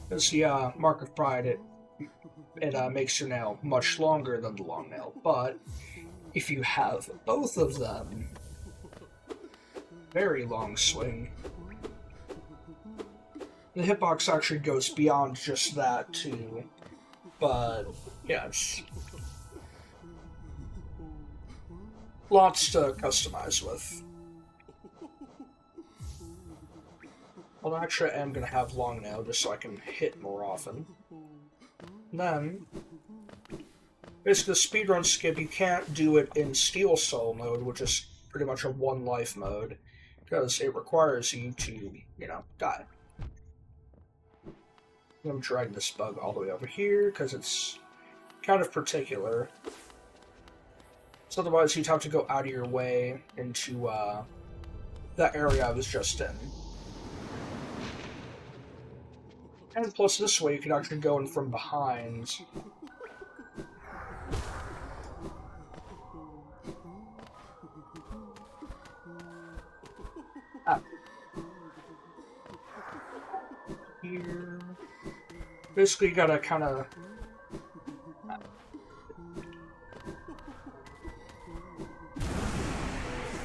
Because the Mark of Pride, it makes your nail much longer than the long nail, but if you have both of them, very long swing. The hitbox actually goes beyond just that too, but yeah, it's lots to customize with. Well, actually, I am going to have long nail just so I can hit more often. Then, basically, the speedrun skip, you can't do it in Steel Soul mode, which is pretty much a one-life mode, because it requires you to, die. I'm dragging this bug all the way over here, because it's kind of particular. So otherwise, you'd have to go out of your way into that area I was just in. And plus this way you can actually go in from behind. Here. Basically you gotta kinda...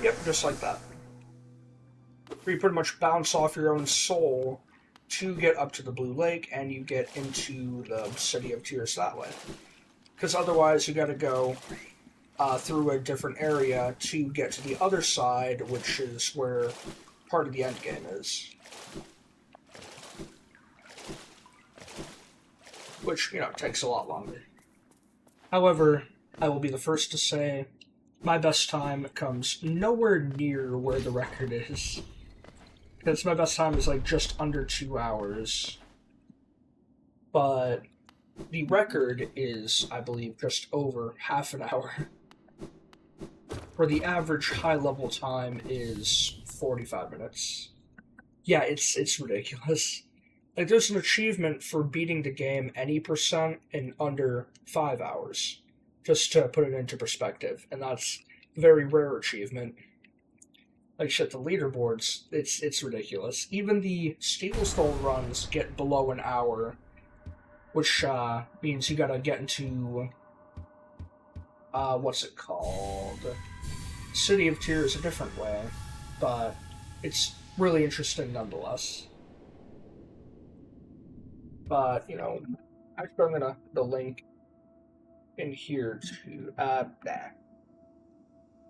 Yep, just like that. Where you pretty much bounce off your own soul to get up to the Blue Lake, and you get into the City of Tears that way. Because otherwise you gotta go through a different area to get to the other side, which is where part of the endgame is. Which, takes a lot longer. However, I will be the first to say, my best time comes nowhere near where the record is. Because my best time is like just under 2 hours. But the record is, I believe, just over half an hour. Where the average high-level time is 45 minutes. Yeah, it's ridiculous. Like, there's an achievement for beating the game any percent in under 5 hours. Just to put it into perspective. And that's a very rare achievement. Like, shit, the leaderboards, it's ridiculous. Even the Steel Soul runs get below an hour, which means you gotta get into, what's it called? City of Tears a different way, but it's really interesting nonetheless. But, actually I'm gonna the link in here to, I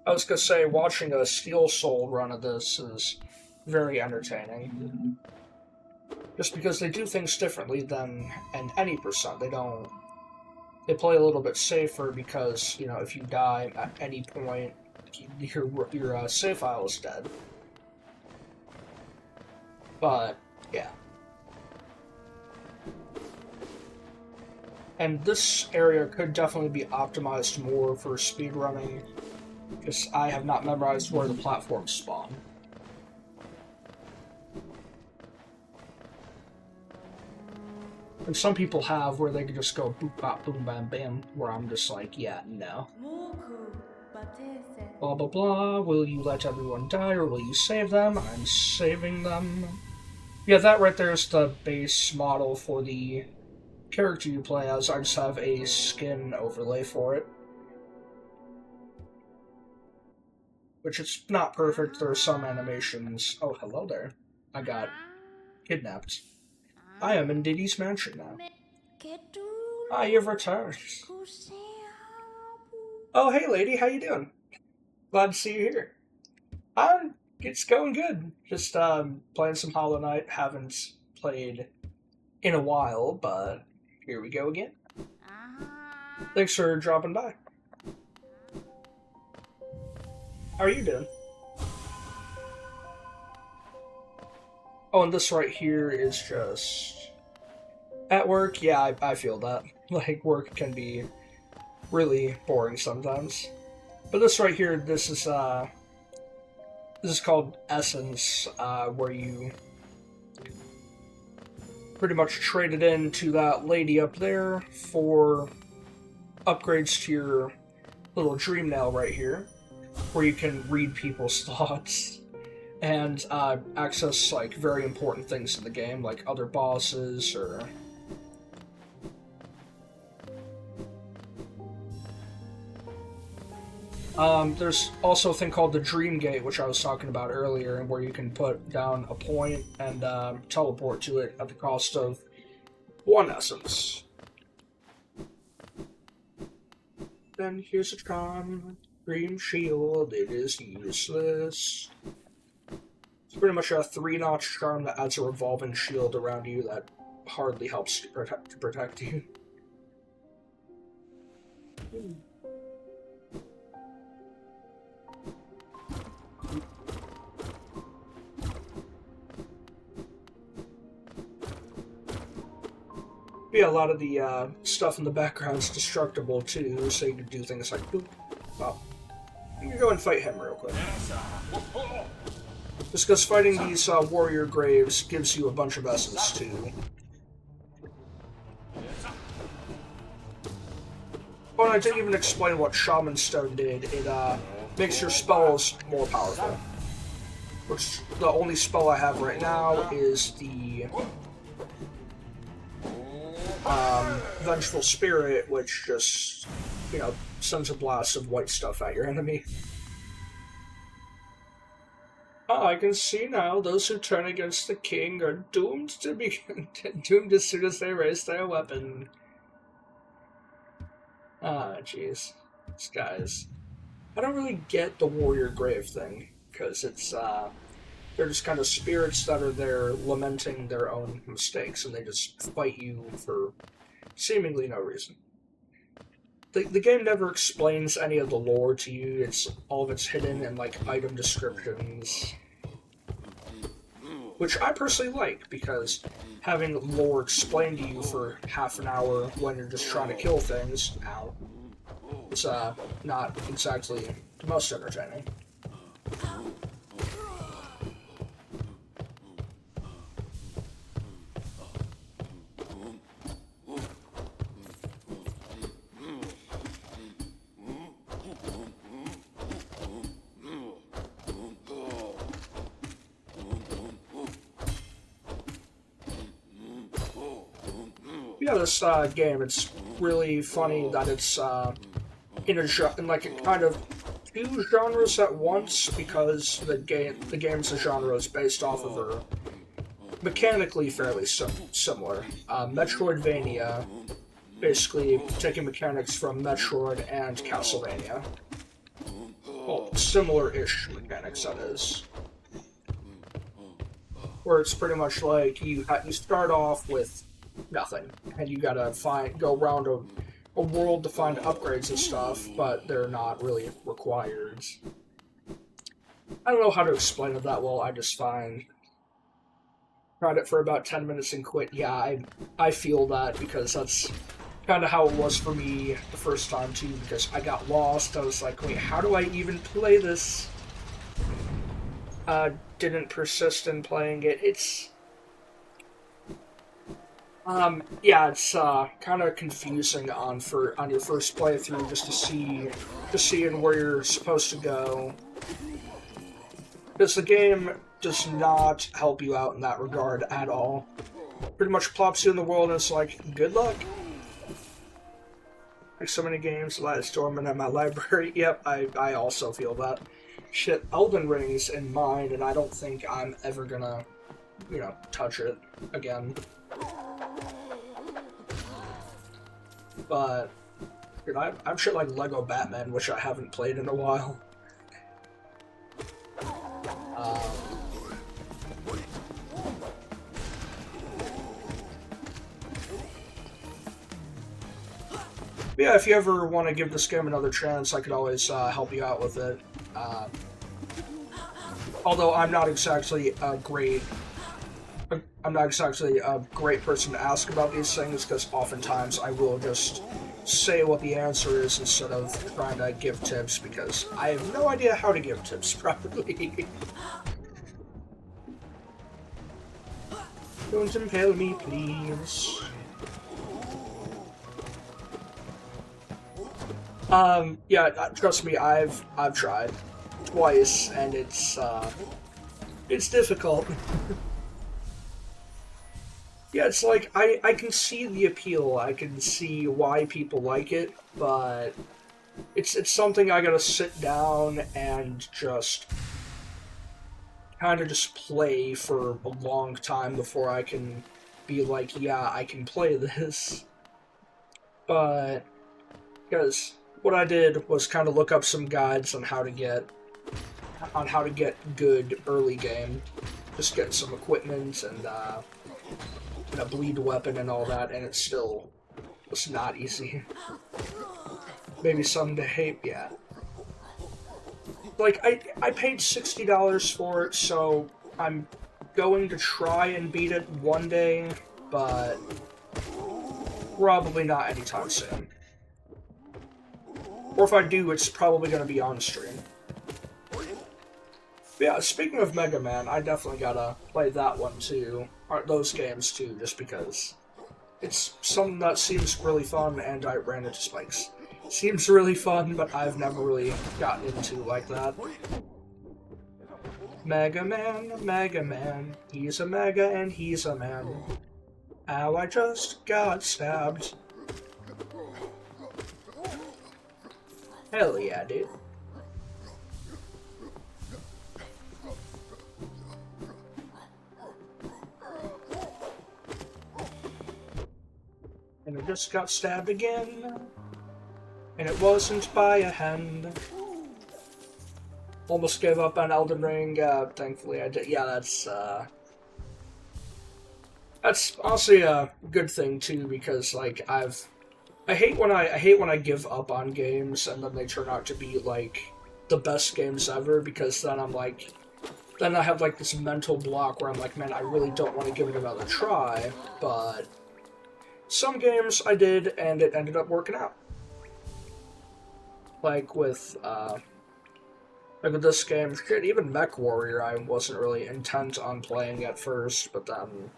was gonna say, watching a Steel Soul run of this is very entertaining. Just because they do things differently than in any percent. They play a little bit safer because, if you die at any point, your save file is dead. But, yeah. And this area could definitely be optimized more for speedrunning, because I have not memorized where the platforms spawn. And some people have where they can just go boop bop boom bam bam, where I'm just like, yeah, no. Blah blah blah, will you let everyone die or will you save them? I'm saving them. Yeah, that right there is the base model for the character you play as. I just have a skin overlay for it. Which is not perfect. There are some animations. Oh, hello there. I got kidnapped. I am in Diddy's mansion now. Ah, you've returned. Oh, hey, lady, how you doing? Glad to see you here. It's going good. Just playing some Hollow Knight. Haven't played in a while, but here we go again. Thanks for dropping by. How are you doing? Oh, and this right here is just at work. Yeah, I feel that. Like work can be really boring sometimes. But this right here, this is called Essence, where you pretty much trade it in to that lady up there for upgrades to your little dream nail right here, where you can read people's thoughts and access like very important things in the game, like other bosses or. There's also a thing called the Dream Gate, which I was talking about earlier, where you can put down a point and teleport to it at the cost of 1 essence. Then here's a charm, Dream Shield, it is useless. It's pretty much a 3-notch charm that adds a revolving shield around you that hardly helps to protect you. Yeah, a lot of the stuff in the background's destructible too, so you can do things like, well, you can go and fight him real quick. Just because fighting these warrior graves gives you a bunch of essence too. Oh, and I didn't even explain what Shaman Stone did. It makes your spells more powerful. Which, the only spell I have right now is the Vengeful Spirit, which just, sends a blast of white stuff at your enemy. Oh, I can see now, those who turn against the king are doomed to be doomed as soon as they raise their weapon. Ah, jeez. These guys. I don't really get the warrior grave thing, because it's, they're just kind of spirits that are there lamenting their own mistakes, and they just fight you for seemingly no reason. The game never explains any of the lore to you. All of it's hidden in like item descriptions, which I personally like, because having lore explained to you for half an hour when you're just trying to kill things, it's not exactly the most entertaining. Yeah, this game, it's really funny that it's in like a kind of 2 genres at once, because the games the genre is based off of are mechanically fairly similar. Metroidvania, basically taking mechanics from Metroid and Castlevania. Well, similar-ish mechanics, that is. Where it's pretty much like you start off with nothing, and you gotta go around a world to find upgrades and stuff, but they're not really required. I don't know how to explain it that well. I just tried it for about 10 minutes and quit. Yeah, I feel that, because that's kind of how it was for me the first time too, because I got lost. I was like, wait, how do I even play this? Didn't persist in playing it. It's yeah, it's kind of confusing on your first playthrough, just to see where you're supposed to go. Because the game does not help you out in that regard at all. Pretty much plops you in the world and it's like, good luck. Like so many games, Last Dormant at my library. Yep, I also feel that. Shit, Elden Ring's in mine, and I don't think I'm ever gonna, you know, touch it again. But, dude, I'm shit like Lego Batman, which I haven't played in a while. Yeah, if you ever want to give this game another chance, I could always help you out with it. Although I'm not exactly a great person to ask about these things, because oftentimes I will just say what the answer is instead of trying to give tips, because I have no idea how to give tips properly. Don't impale me, please. Yeah, trust me, I've tried twice, and it's difficult. Yeah, it's like, I can see the appeal, I can see why people like it, but it's something I gotta sit down and just kind of just play for a long time before I can be like, yeah, I can play this. But, because what I did was kind of look up some guides on how to get good early game, just get some equipment and a bleed weapon and all that, and it's not easy. Maybe someday, yeah. Like I paid $60 for it, so I'm going to try and beat it one day, but probably not anytime soon. Or if I do, it's probably going to be on stream. But yeah, speaking of Mega Man, I definitely gotta play that one too, or those games too, just because it's something that seems really fun, and I ran into spikes. Seems really fun, but I've never really gotten into like that. Mega Man, he's a mega and he's a man. Ow, I just got stabbed. Hell yeah, dude. And I just got stabbed again. And it wasn't by a hand. Almost gave up on Elden Ring, thankfully I did. Yeah, that's honestly a good thing too, because like I hate when I give up on games and then they turn out to be like the best games ever, because then then I have like this mental block where I'm like, man, I really don't want to give it another try, but some games I did and it ended up working out. Like with this game, shit, even MechWarrior I wasn't really intent on playing at first, but then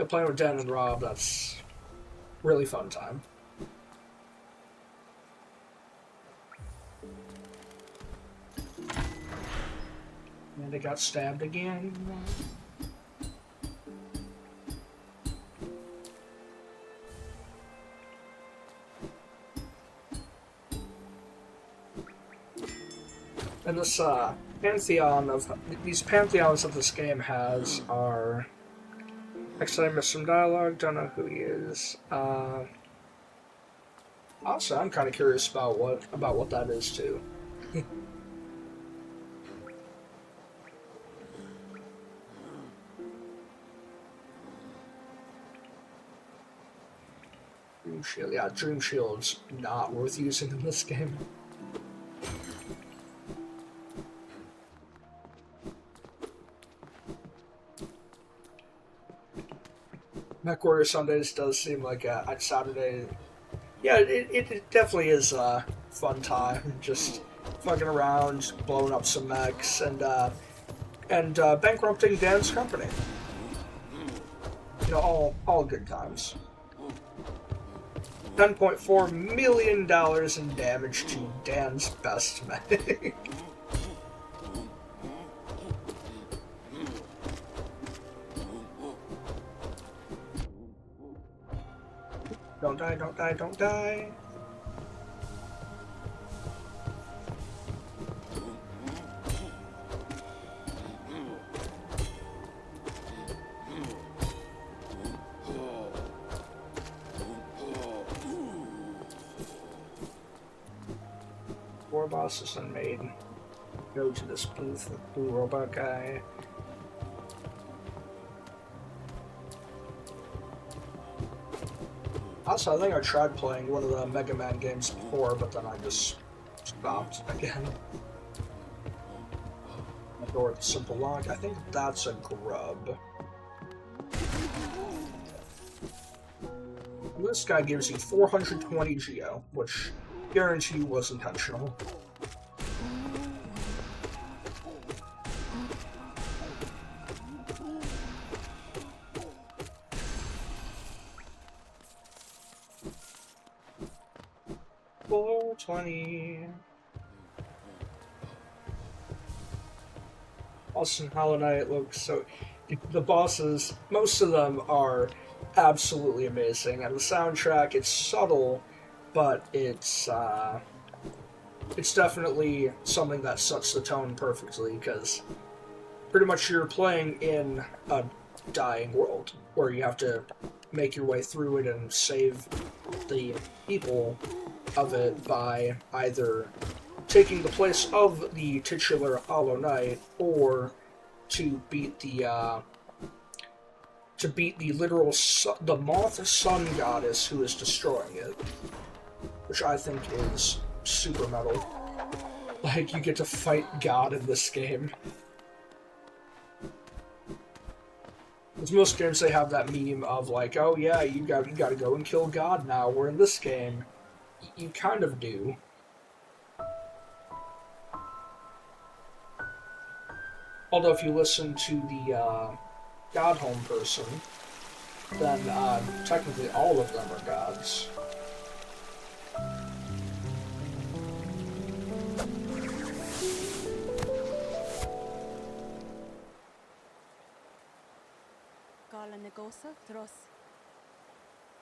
playing with Dan and Rob, that's really fun time. And I got stabbed again. And this these pantheons that this game has are... Actually, I missed some dialogue, don't know who he is. Also, I'm kind of curious about what that is too. Dream Shield, yeah, Dream Shield's not worth using in this game. MechWarrior Sundays does seem like a Saturday. Yeah, it definitely is a fun time. Just fucking around, blowing up some mechs, and bankrupting Dan's company. You know, all good times. $10.4 million in damage to Dan's best mech. Don't die, don't die, don't die. Four bosses unmade. Go to this booth with blue robot guy. Also, I think I tried playing one of the Mega Man games before, but then I just stopped again. Door with simple lock. I think that's a grub. This guy gives you 420 Geo, which guarantee was intentional. $420. Austin Hollow Knight looks so. The bosses, most of them are absolutely amazing, and the soundtrack, it's subtle, but it's definitely something that sets the tone perfectly, because pretty much you're playing in a dying world where you have to make your way through it and save the people of it by either taking the place of the titular Hollow Knight or to beat the literal the Moth Sun Goddess who is destroying it, which I think is super metal. Like, you get to fight God in this game. Because most games, they have that meme of like, oh yeah, you gotta go and kill God now. Where in this game, you kind of do. Although if you listen to the Godhome person, then technically all of them are gods.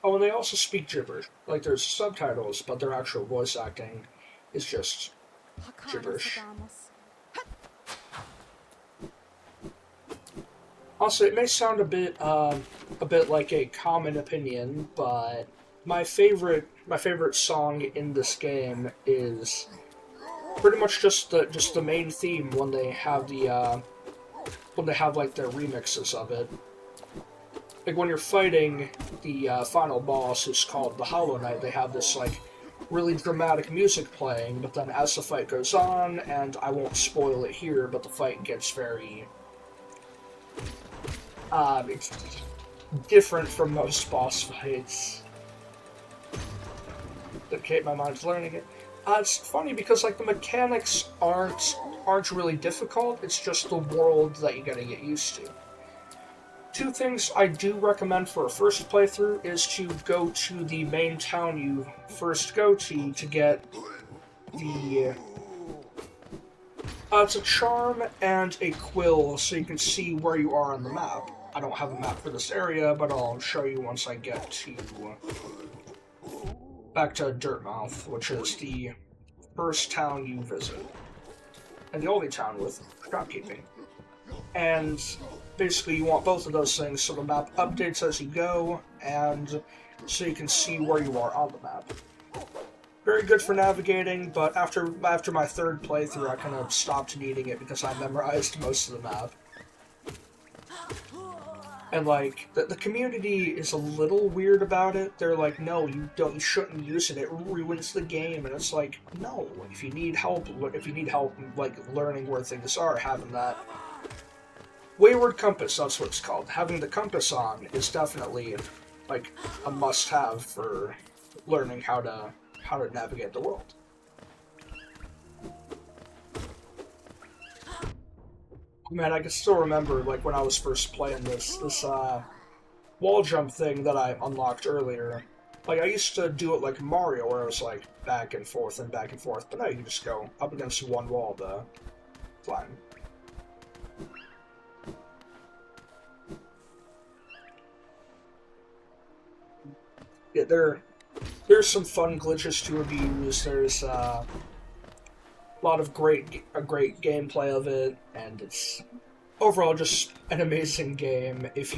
Oh, and they also speak gibberish. Like, there's subtitles, but their actual voice acting is just gibberish. Also, it may sound a bit like a common opinion, but my favorite song in this game is pretty much just the main theme when they have like their remixes of it. Like, when you're fighting the final boss, who's called the Hollow Knight, they have this like really dramatic music playing, but then as the fight goes on, and I won't spoil it here, but the fight gets very it's different from most boss fights. Okay, my mind's learning it. It's funny because like the mechanics aren't really difficult. It's just the world that you gotta get used to. Two things I do recommend for a first playthrough is to go to the main town you first go to get the. It's a charm and a quill, so you can see where you are on the map. I don't have a map for this area, but I'll show you once I get to back to Dirtmouth, which is the first town you visit, and the only town with shopkeeping. And basically, you want both of those things so the map updates as you go, and so you can see where you are on the map. Very good for navigating, but after my third playthrough, I kind of stopped needing it because I memorized most of the map. And like the community is a little weird about it. They're like, no, you shouldn't use it. It ruins the game. And it's like, no. If you need help like learning where things are, having that Wayward Compass, that's what it's called. Having the compass on is definitely like a must-have for learning how to navigate the world. Man, I can still remember like when I was first playing this wall jump thing that I unlocked earlier. Like, I used to do it like Mario, where I was like back and forth, but now you can just go up against one wall to climb. yeah, there's some fun glitches to abuse. There's a lot of great gameplay of it, and it's overall just an amazing game if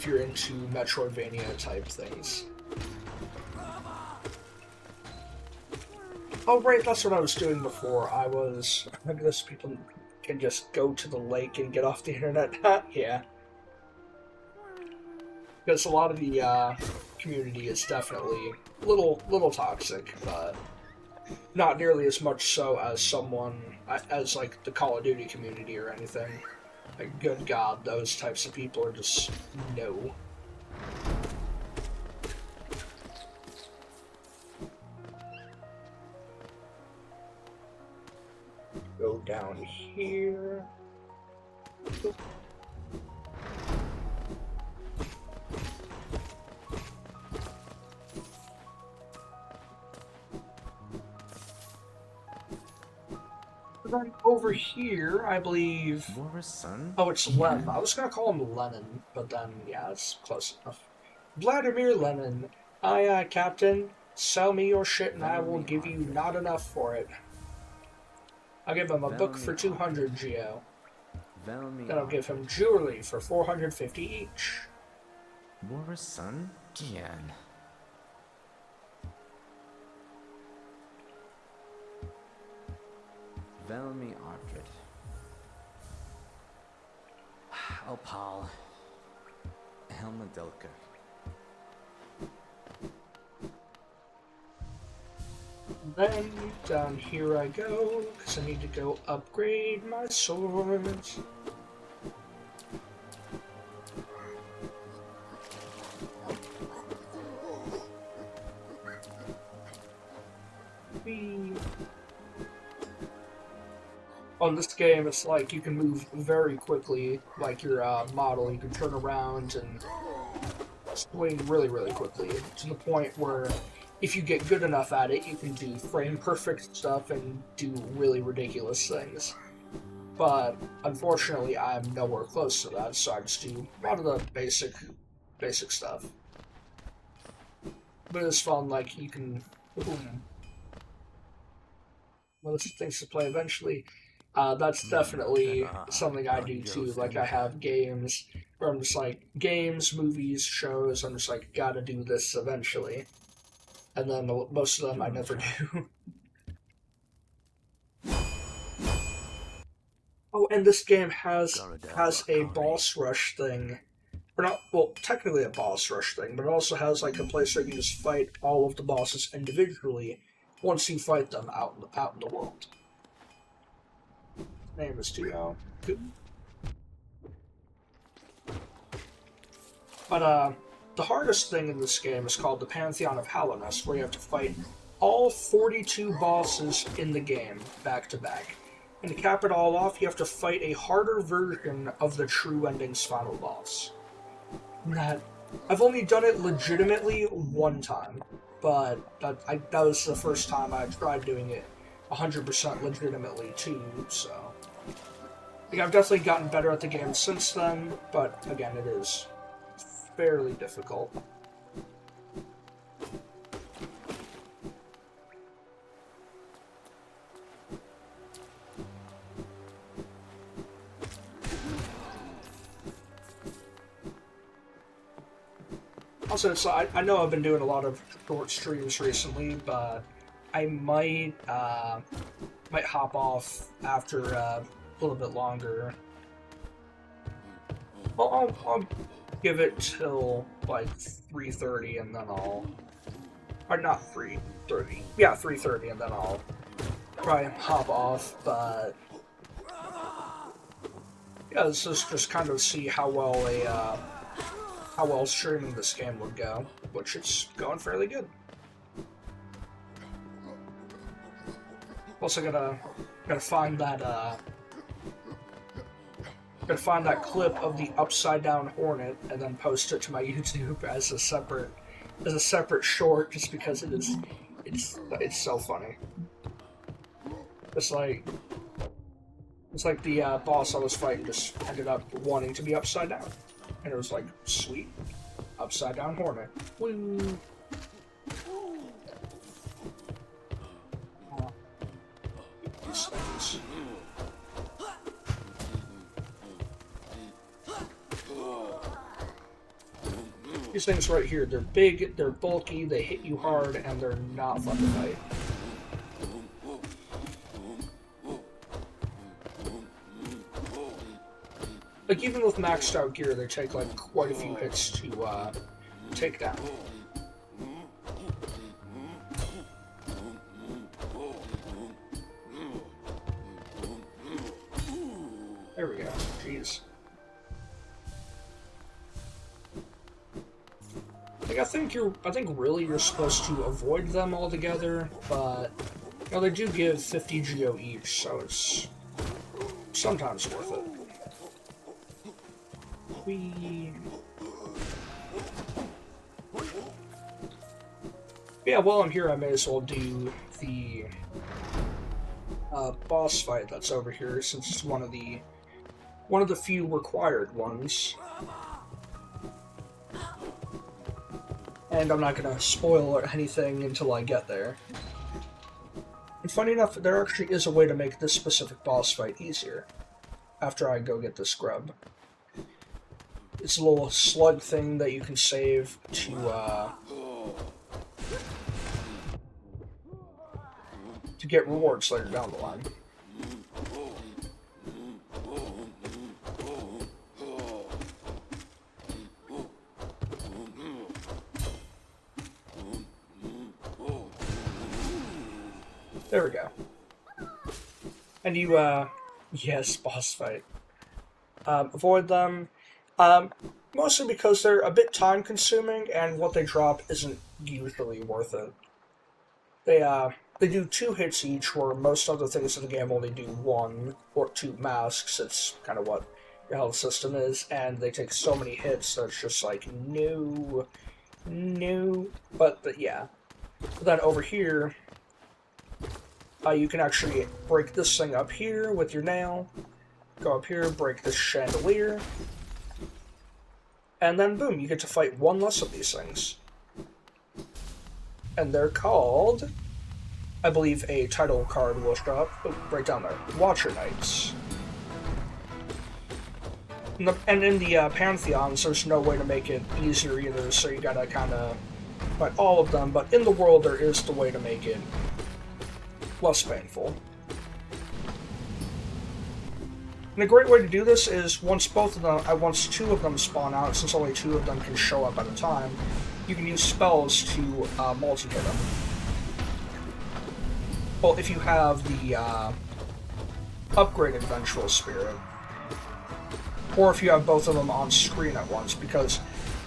you're into Metroidvania type things. Oh right, that's what I was doing before. I guess people can just go to the lake and get off the internet. Yeah. Because a lot of the community is definitely a little toxic, but not nearly as much so as like the Call of Duty community or anything. Like, good God, those types of people are just no. Go down here. Then over here, I believe. Boris' son? Oh, it's Lenin. I was gonna call him Lenin, but then yeah, it's close enough. Vladimir Lenin. Aye, aye, Captain. Sell me your shit, and I will give you not enough for it. I'll give him a book for 200 geo. Then I'll give him jewelry for 450 each. Boris' son? Gian. Velmi Ardred. Opal. Helma Dilka. Then down here I go, because I need to go upgrade my swords. On this game, it's like you can move very quickly, like your model. You can turn around and swing really quickly, to the point where if you get good enough at it, you can do frame-perfect stuff and do really ridiculous things. But unfortunately, I'm nowhere close to that, so I just do a lot of the basic stuff. But it's fun, like, you can... Boom. Well, there's things to play eventually. That's definitely something I do too. Like, I have games where I'm just like, games, movies, shows, I'm just like, gotta do this eventually. And then most of them I never do. Oh, and this game has a boss rush thing. Or not, well, technically a boss rush thing, but it also has like a place where you can just fight all of the bosses individually once you fight them out in the world. Name is too good. But the hardest thing in this game is called the Pantheon of Hallownest, where you have to fight all 42 bosses in the game back to back. And to cap it all off, you have to fight a harder version of the True Ending's final boss. I've only done it legitimately one time, but that was the first time I tried doing it 100% legitimately too, so... Like, I've definitely gotten better at the game since then, but again, it is fairly difficult. Also, so I know I've been doing a lot of short streams recently, but I might hop off after a little bit longer. Well, I'll give it till like 3:30, and then I'll, or not 3:30, yeah, 3:30, and then I'll probably hop off. But yeah, this is just kind of see how well streaming this game would go, which it's going fairly good. Also gotta find that clip of the upside down hornet and then post it to my YouTube as a separate short, just because it's so funny. It's like the boss I was fighting just ended up wanting to be upside down. And it was like, sweet, upside down hornet. Woo! These things right here, they're big, they're bulky, they hit you hard, and they're not fun to fight. Like, even with maxed out gear, they take, like, quite a few hits to, take down. There we go. Jeez. Like, I think really you're supposed to avoid them altogether, but, you know, they do give 50 geo each, so it's sometimes worth it. Yeah, while I'm here, I may as well do the boss fight that's over here, since it's one of the few required ones. And I'm not gonna spoil anything until I get there. And funny enough, there actually is a way to make this specific boss fight easier after I go get this grub. It's a little slug thing that you can save to get rewards later down the line. There we go. And you, yes, boss fight. Avoid them. Mostly because they're a bit time-consuming, and what they drop isn't usually worth it. They do 2 hits each, where most other things in the game only do 1 or 2 masks. It's kind of what your health system is, and they take so many hits that it's just like, no. But yeah. But then over here, you can actually break this thing up here with your nail, go up here, break this chandelier, and then boom, you get to fight 1 less of these things. And they're called, I believe a title card will show up, right down there, Watcher Knights. And in the Pantheons, there's no way to make it easier either, so you gotta kinda fight all of them, but in the world there is the way to make it less painful. And a great way to do this is once 2 of them spawn out, since only 2 of them can show up at a time, you can use spells to multi-hit them. Well, if you have the upgraded Vengeful Spirit, or if you have both of them on screen at once, because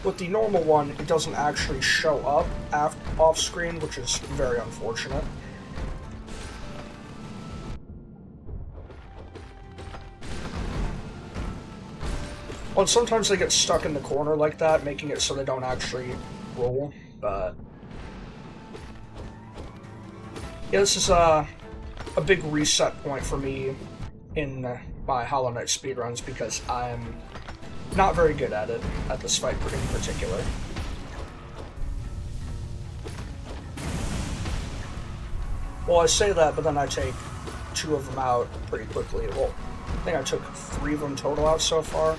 with the normal one, it doesn't actually show up off screen, which is very unfortunate. Well, sometimes they get stuck in the corner like that, making it so they don't actually roll, but yeah, this is a big reset point for me in my Hollow Knight speedruns, because I'm not very good at it, at this fight in particular. Well, I say that, but then I take 2 of them out pretty quickly. Well, I think I took 3 of them total out so far.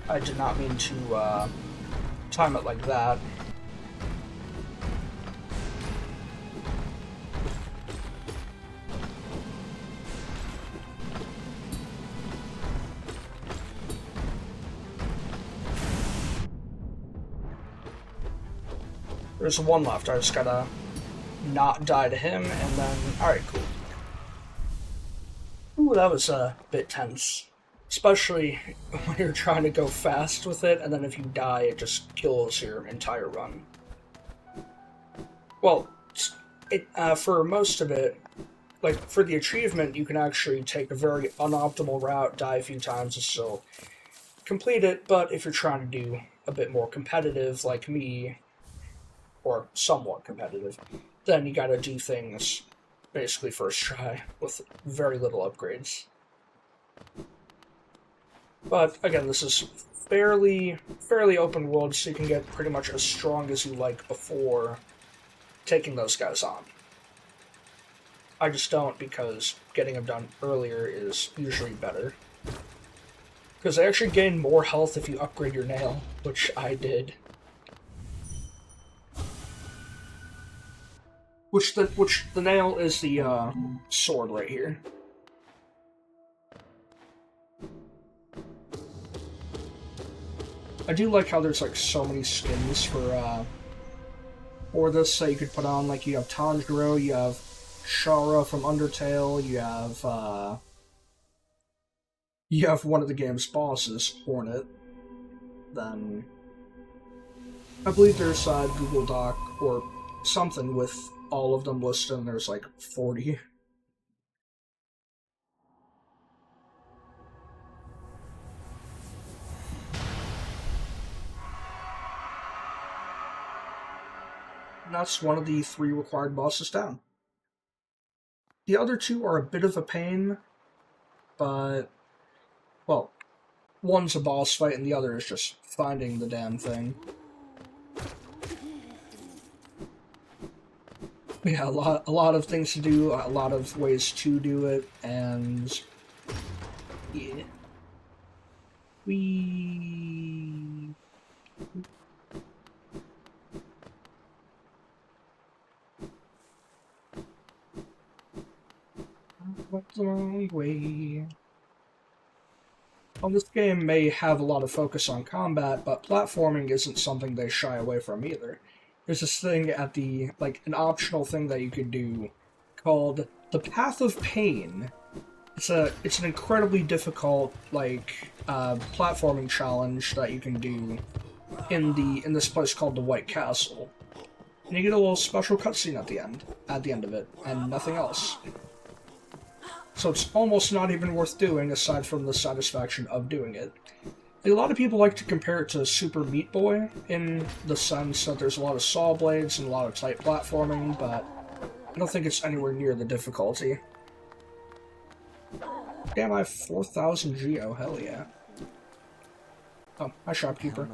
I did not mean to time it like that. There's 1 left. I just gotta not die to him, and then... Alright, cool. Ooh, that was a bit tense. Especially when you're trying to go fast with it, and then if you die, it just kills your entire run. Well, for most of it, like, for the achievement, you can actually take a very unoptimal route, die a few times, and still complete it, but if you're trying to do a bit more competitive, like me, or somewhat competitive, then you gotta do things basically first try, with very little upgrades. But again, this is fairly open world, so you can get pretty much as strong as you like before taking those guys on. I just don't, because getting them done earlier is usually better. Because they actually gain more health if you upgrade your nail, which I did. Which the nail is the sword right here. I do like how there's like so many skins for this that you could put on. Like you have Tanjiro, you have Shara from Undertale, you have one of the game's bosses, Hornet. Then I believe there's a Google Doc or something with all of them listed, and there's like 40. And that's one of the 3 required bosses down. The other 2 are a bit of a pain, but, well, one's a boss fight and the other is just finding the damn thing. Yeah, a lot of things to do, a lot of ways to do it, and yeah. What's the wrong way? Well, this game may have a lot of focus on combat, but platforming isn't something they shy away from either. There's this thing at the, like, an optional thing that you could do called the Path of Pain. It's an incredibly difficult, like, platforming challenge that you can do in this place called the White Castle. And you get a little special cutscene at the end of it, and nothing else. So it's almost not even worth doing, aside from the satisfaction of doing it. A lot of people like to compare it to Super Meat Boy, in the sense that there's a lot of saw blades and a lot of tight platforming, but I don't think it's anywhere near the difficulty. Damn, I have 4,000 Geo, hell yeah. Oh, hi shopkeeper.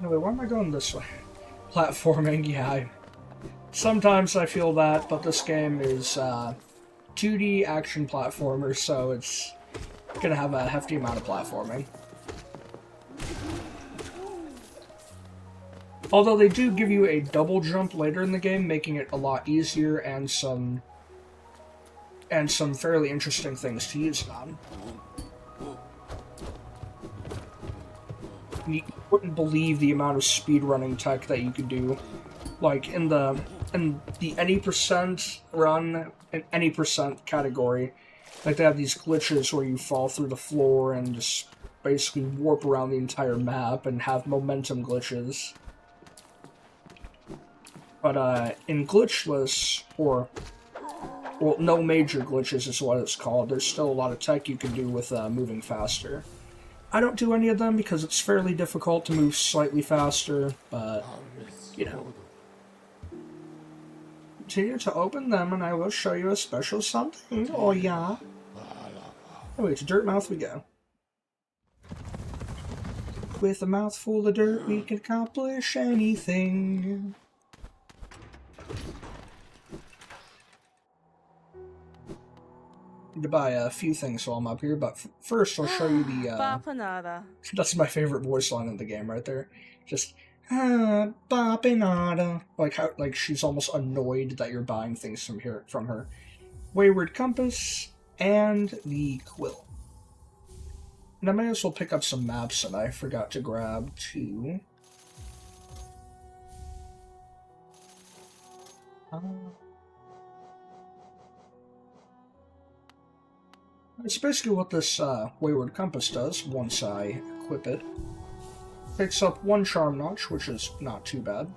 Anyway, why am I going this way? Platforming, yeah. Sometimes I feel that, but this game is 2D action platformer, so it's gonna have a hefty amount of platforming. Although they do give you a double jump later in the game, making it a lot easier, and some fairly interesting things to use it on. You wouldn't believe the amount of speedrunning tech that you could do. Like, in the any percent run, in any percent category, like they have these glitches where you fall through the floor and just basically warp around the entire map and have momentum glitches. But in glitchless, or, well, no major glitches is what it's called, there's still a lot of tech you can do with moving faster. I don't do any of them because it's fairly difficult to move slightly faster, but, you know. Continue to open them and I will show you a special something. Oh yeah. Anyway, to Dirtmouth we go. With a mouthful of dirt we can accomplish anything. Need to buy a few things while I'm up here, but first I'll show you the that's my favorite voice line in the game right there. Just Bapinada. Like how, like she's almost annoyed that you're buying things from her. Wayward Compass and the Quill. And I may as well pick up some maps that I forgot to grab too. It's basically what this Wayward Compass does once I equip it. Picks up 1 charm notch, which is not too bad.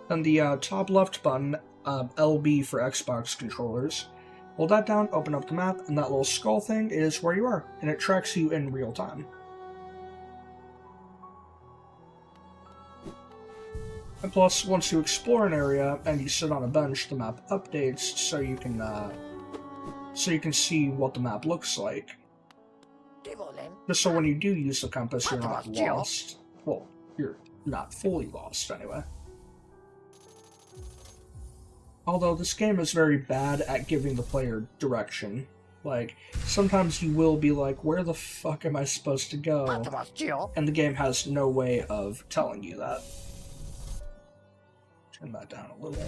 Then the top left button, LB for Xbox controllers. Hold that down, open up the map, and that little skull thing is where you are, and it tracks you in real time. And plus, once you explore an area and you sit on a bench, the map updates so you can see what the map looks like. Just so when you do use the compass, you're not lost. Well, you're not fully lost anyway. Although this game is very bad at giving the player direction. Like, sometimes you will be like, where the fuck am I supposed to go? And the game has no way of telling you that. Turn that down a little.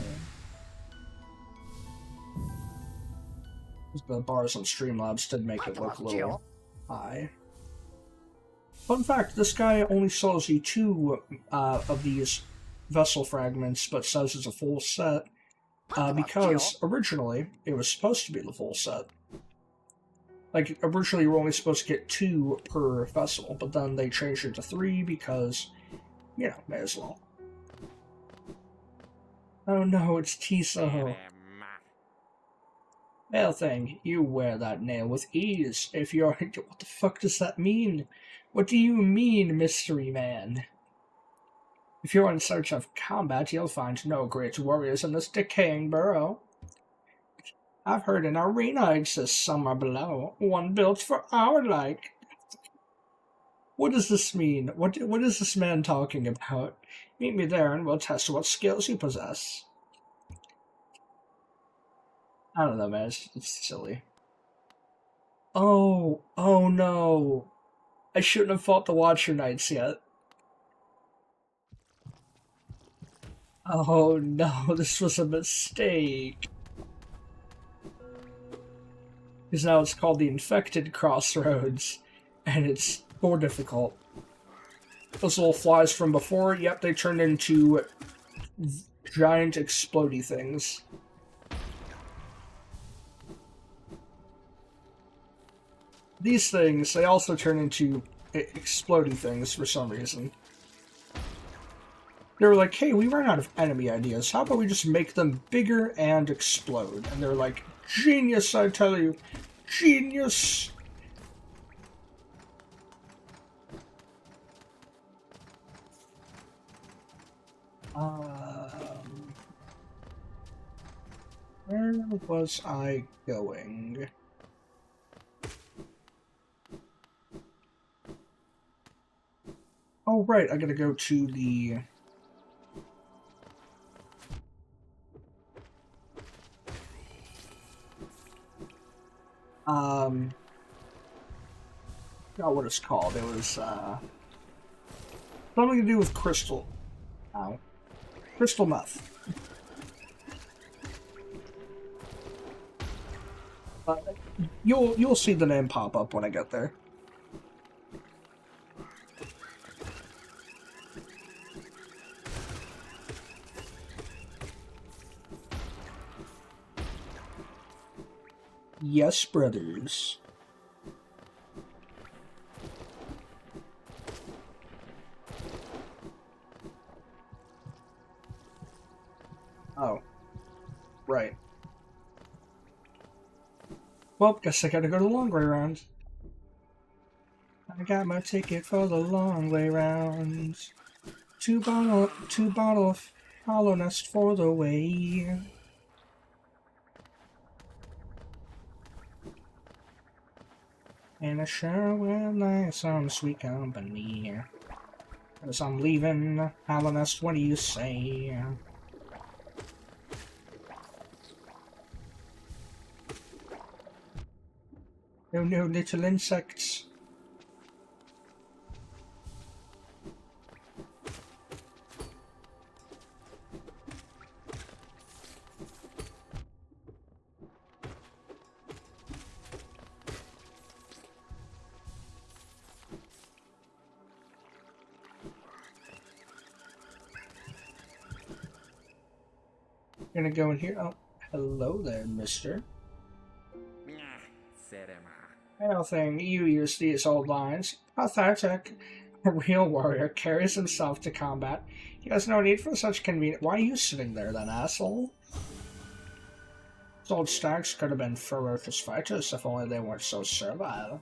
The bars on Streamlabs did make it look a little high. Fun fact, this guy only sells you 2 of these vessel fragments, but says it's a full set, because originally it was supposed to be the full set. Like, originally you were only supposed to get 2 per vessel, but then they changed it to 3 because, you know, may as well. Oh no, it's Tiso. Well thing, you wear that nail with ease. If you're... What the fuck does that mean? What do you mean, mystery man? If you're in search of combat, you'll find no great warriors in this decaying burrow. I've heard an arena exists somewhere below, one built for our like. What does this mean? What is this man talking about? Meet me there and we'll test what skills you possess. I don't know, man. It's silly. Oh no. I shouldn't have fought the Watcher Knights yet. Oh no, this was a mistake. Because now it's called the Infected Crossroads, and it's more difficult. Those little flies from before, yep, they turned into giant explodey things. These things, they also turn into explodey things for some reason. They were like, hey, we ran out of enemy ideas. How about we just make them bigger and explode? And they're like, genius, I tell you. Genius! Where was I going? Oh, right, I gotta go to the... Not what it's called. It was, something to do with crystal. Ow. Crystal meth. You'll see the name pop up when I get there. Yes, brothers. Oh. Right. Well, guess I gotta go the long way round. I got my ticket for the long way round. Two bottle Hollow Nest for the way. And I sure will like some sweet company. As I'm leaving Hollow Nest, what do you say? Oh no, little insects. Gonna go in here. Oh, hello there, mister. Well, thing, you use these old lines. Pathetic. A real warrior carries himself to combat. He has no need for such convenience. Why are you sitting there then, asshole? Those old stags could have been ferocious fighters if only they weren't so servile.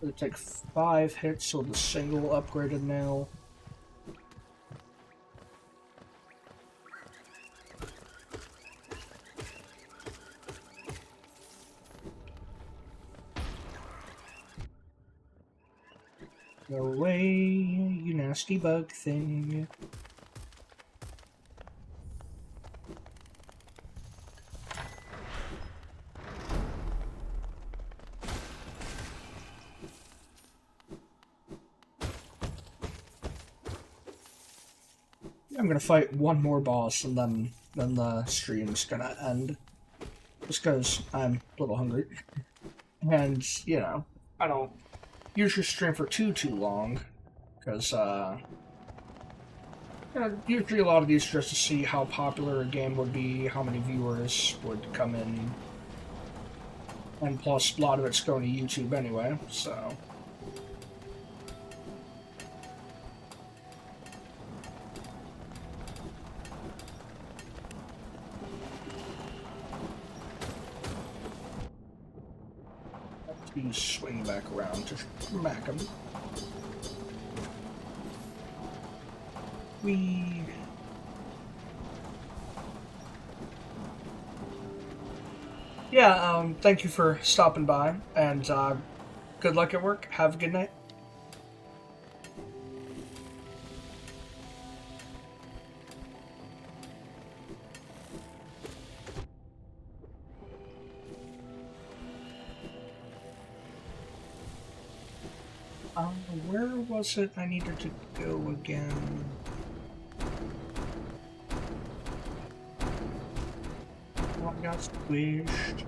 It'll take 5 hits with a single upgraded nail. Go away, you nasty bug thing. I'm gonna fight one more boss and then the stream's gonna end. Just because I'm a little hungry. And, you know, I don't usually stream for too long. Because, you know, usually a lot of these are just to see how popular a game would be, how many viewers would come in. And plus, a lot of it's going to YouTube anyway, so... You swing back around to smack him. Yeah, thank you for stopping by, and good luck at work. Have a good night. Where was it I needed to go again? Oh, I got squished.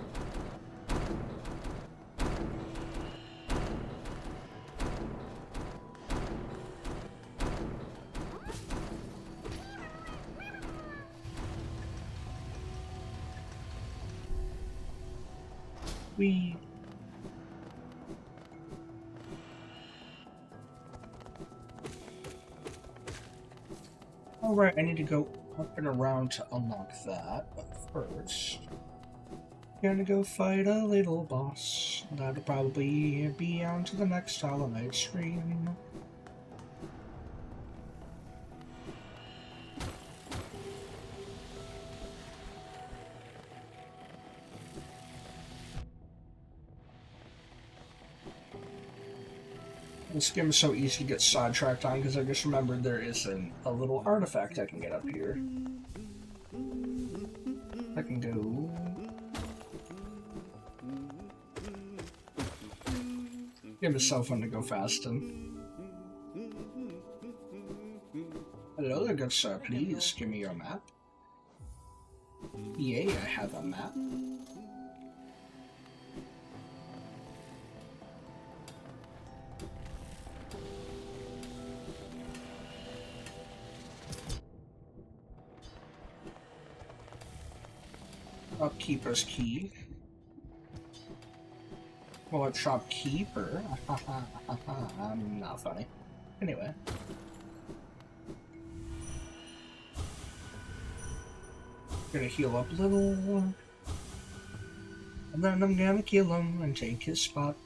Alright, I need to go up and around to unlock that, but first... Gonna go fight a little boss. That'll probably be on to the next Hollow Knight stream. This game is so easy to get sidetracked on because I just remembered there is a little artifact I can get up here. I can go... Game is so fun to go fast in. Hello there, good sir. Please give me your map. Yay, I have a map. Shopkeeper's key. Well, it's shopkeeper. I'm not funny. Anyway. Gonna heal up a little. And then I'm gonna kill him and take his spot.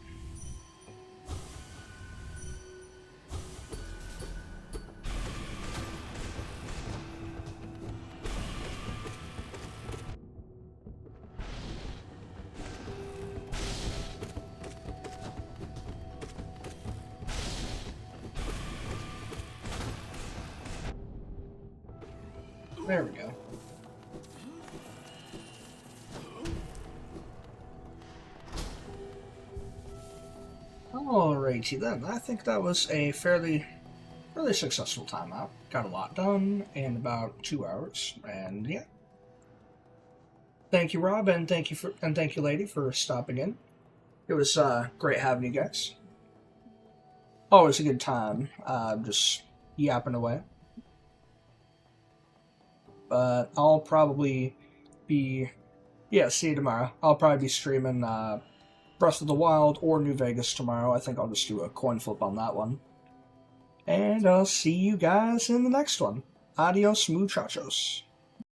There we go. Alrighty then, I think that was a fairly successful timeout. Got a lot done in about 2 hours, and yeah. Thank you, Rob, and thank you, Lady, for stopping in. It was great having you guys. Always a good time, just yapping away. But I'll probably be... Yeah, see you tomorrow. I'll probably be streaming Breath of the Wild or New Vegas tomorrow. I think I'll just do a coin flip on that one. And I'll see you guys in the next one. Adios, muchachos.